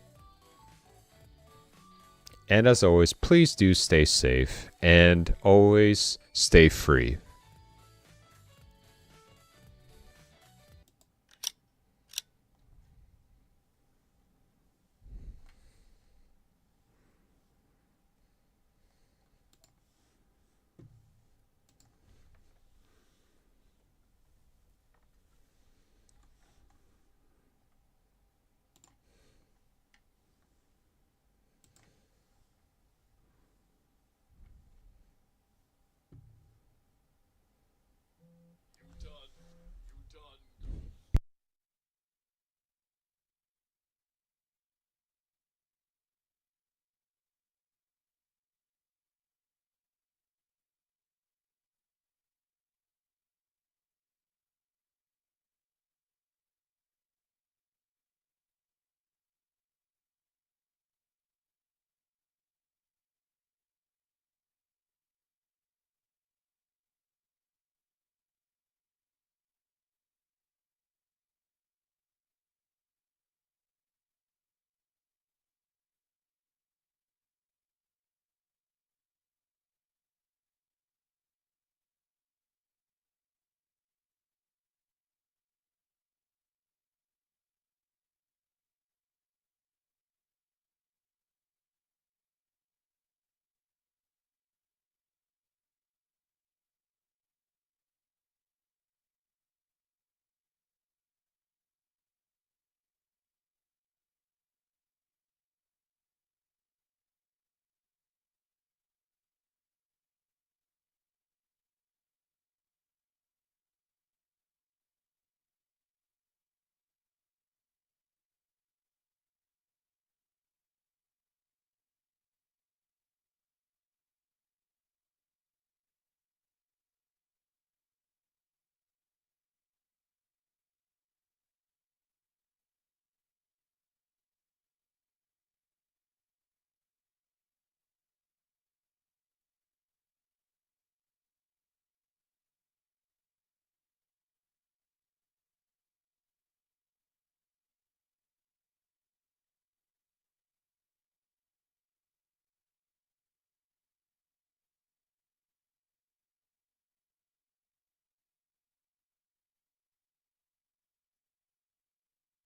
And as always, please do stay safe and always stay free.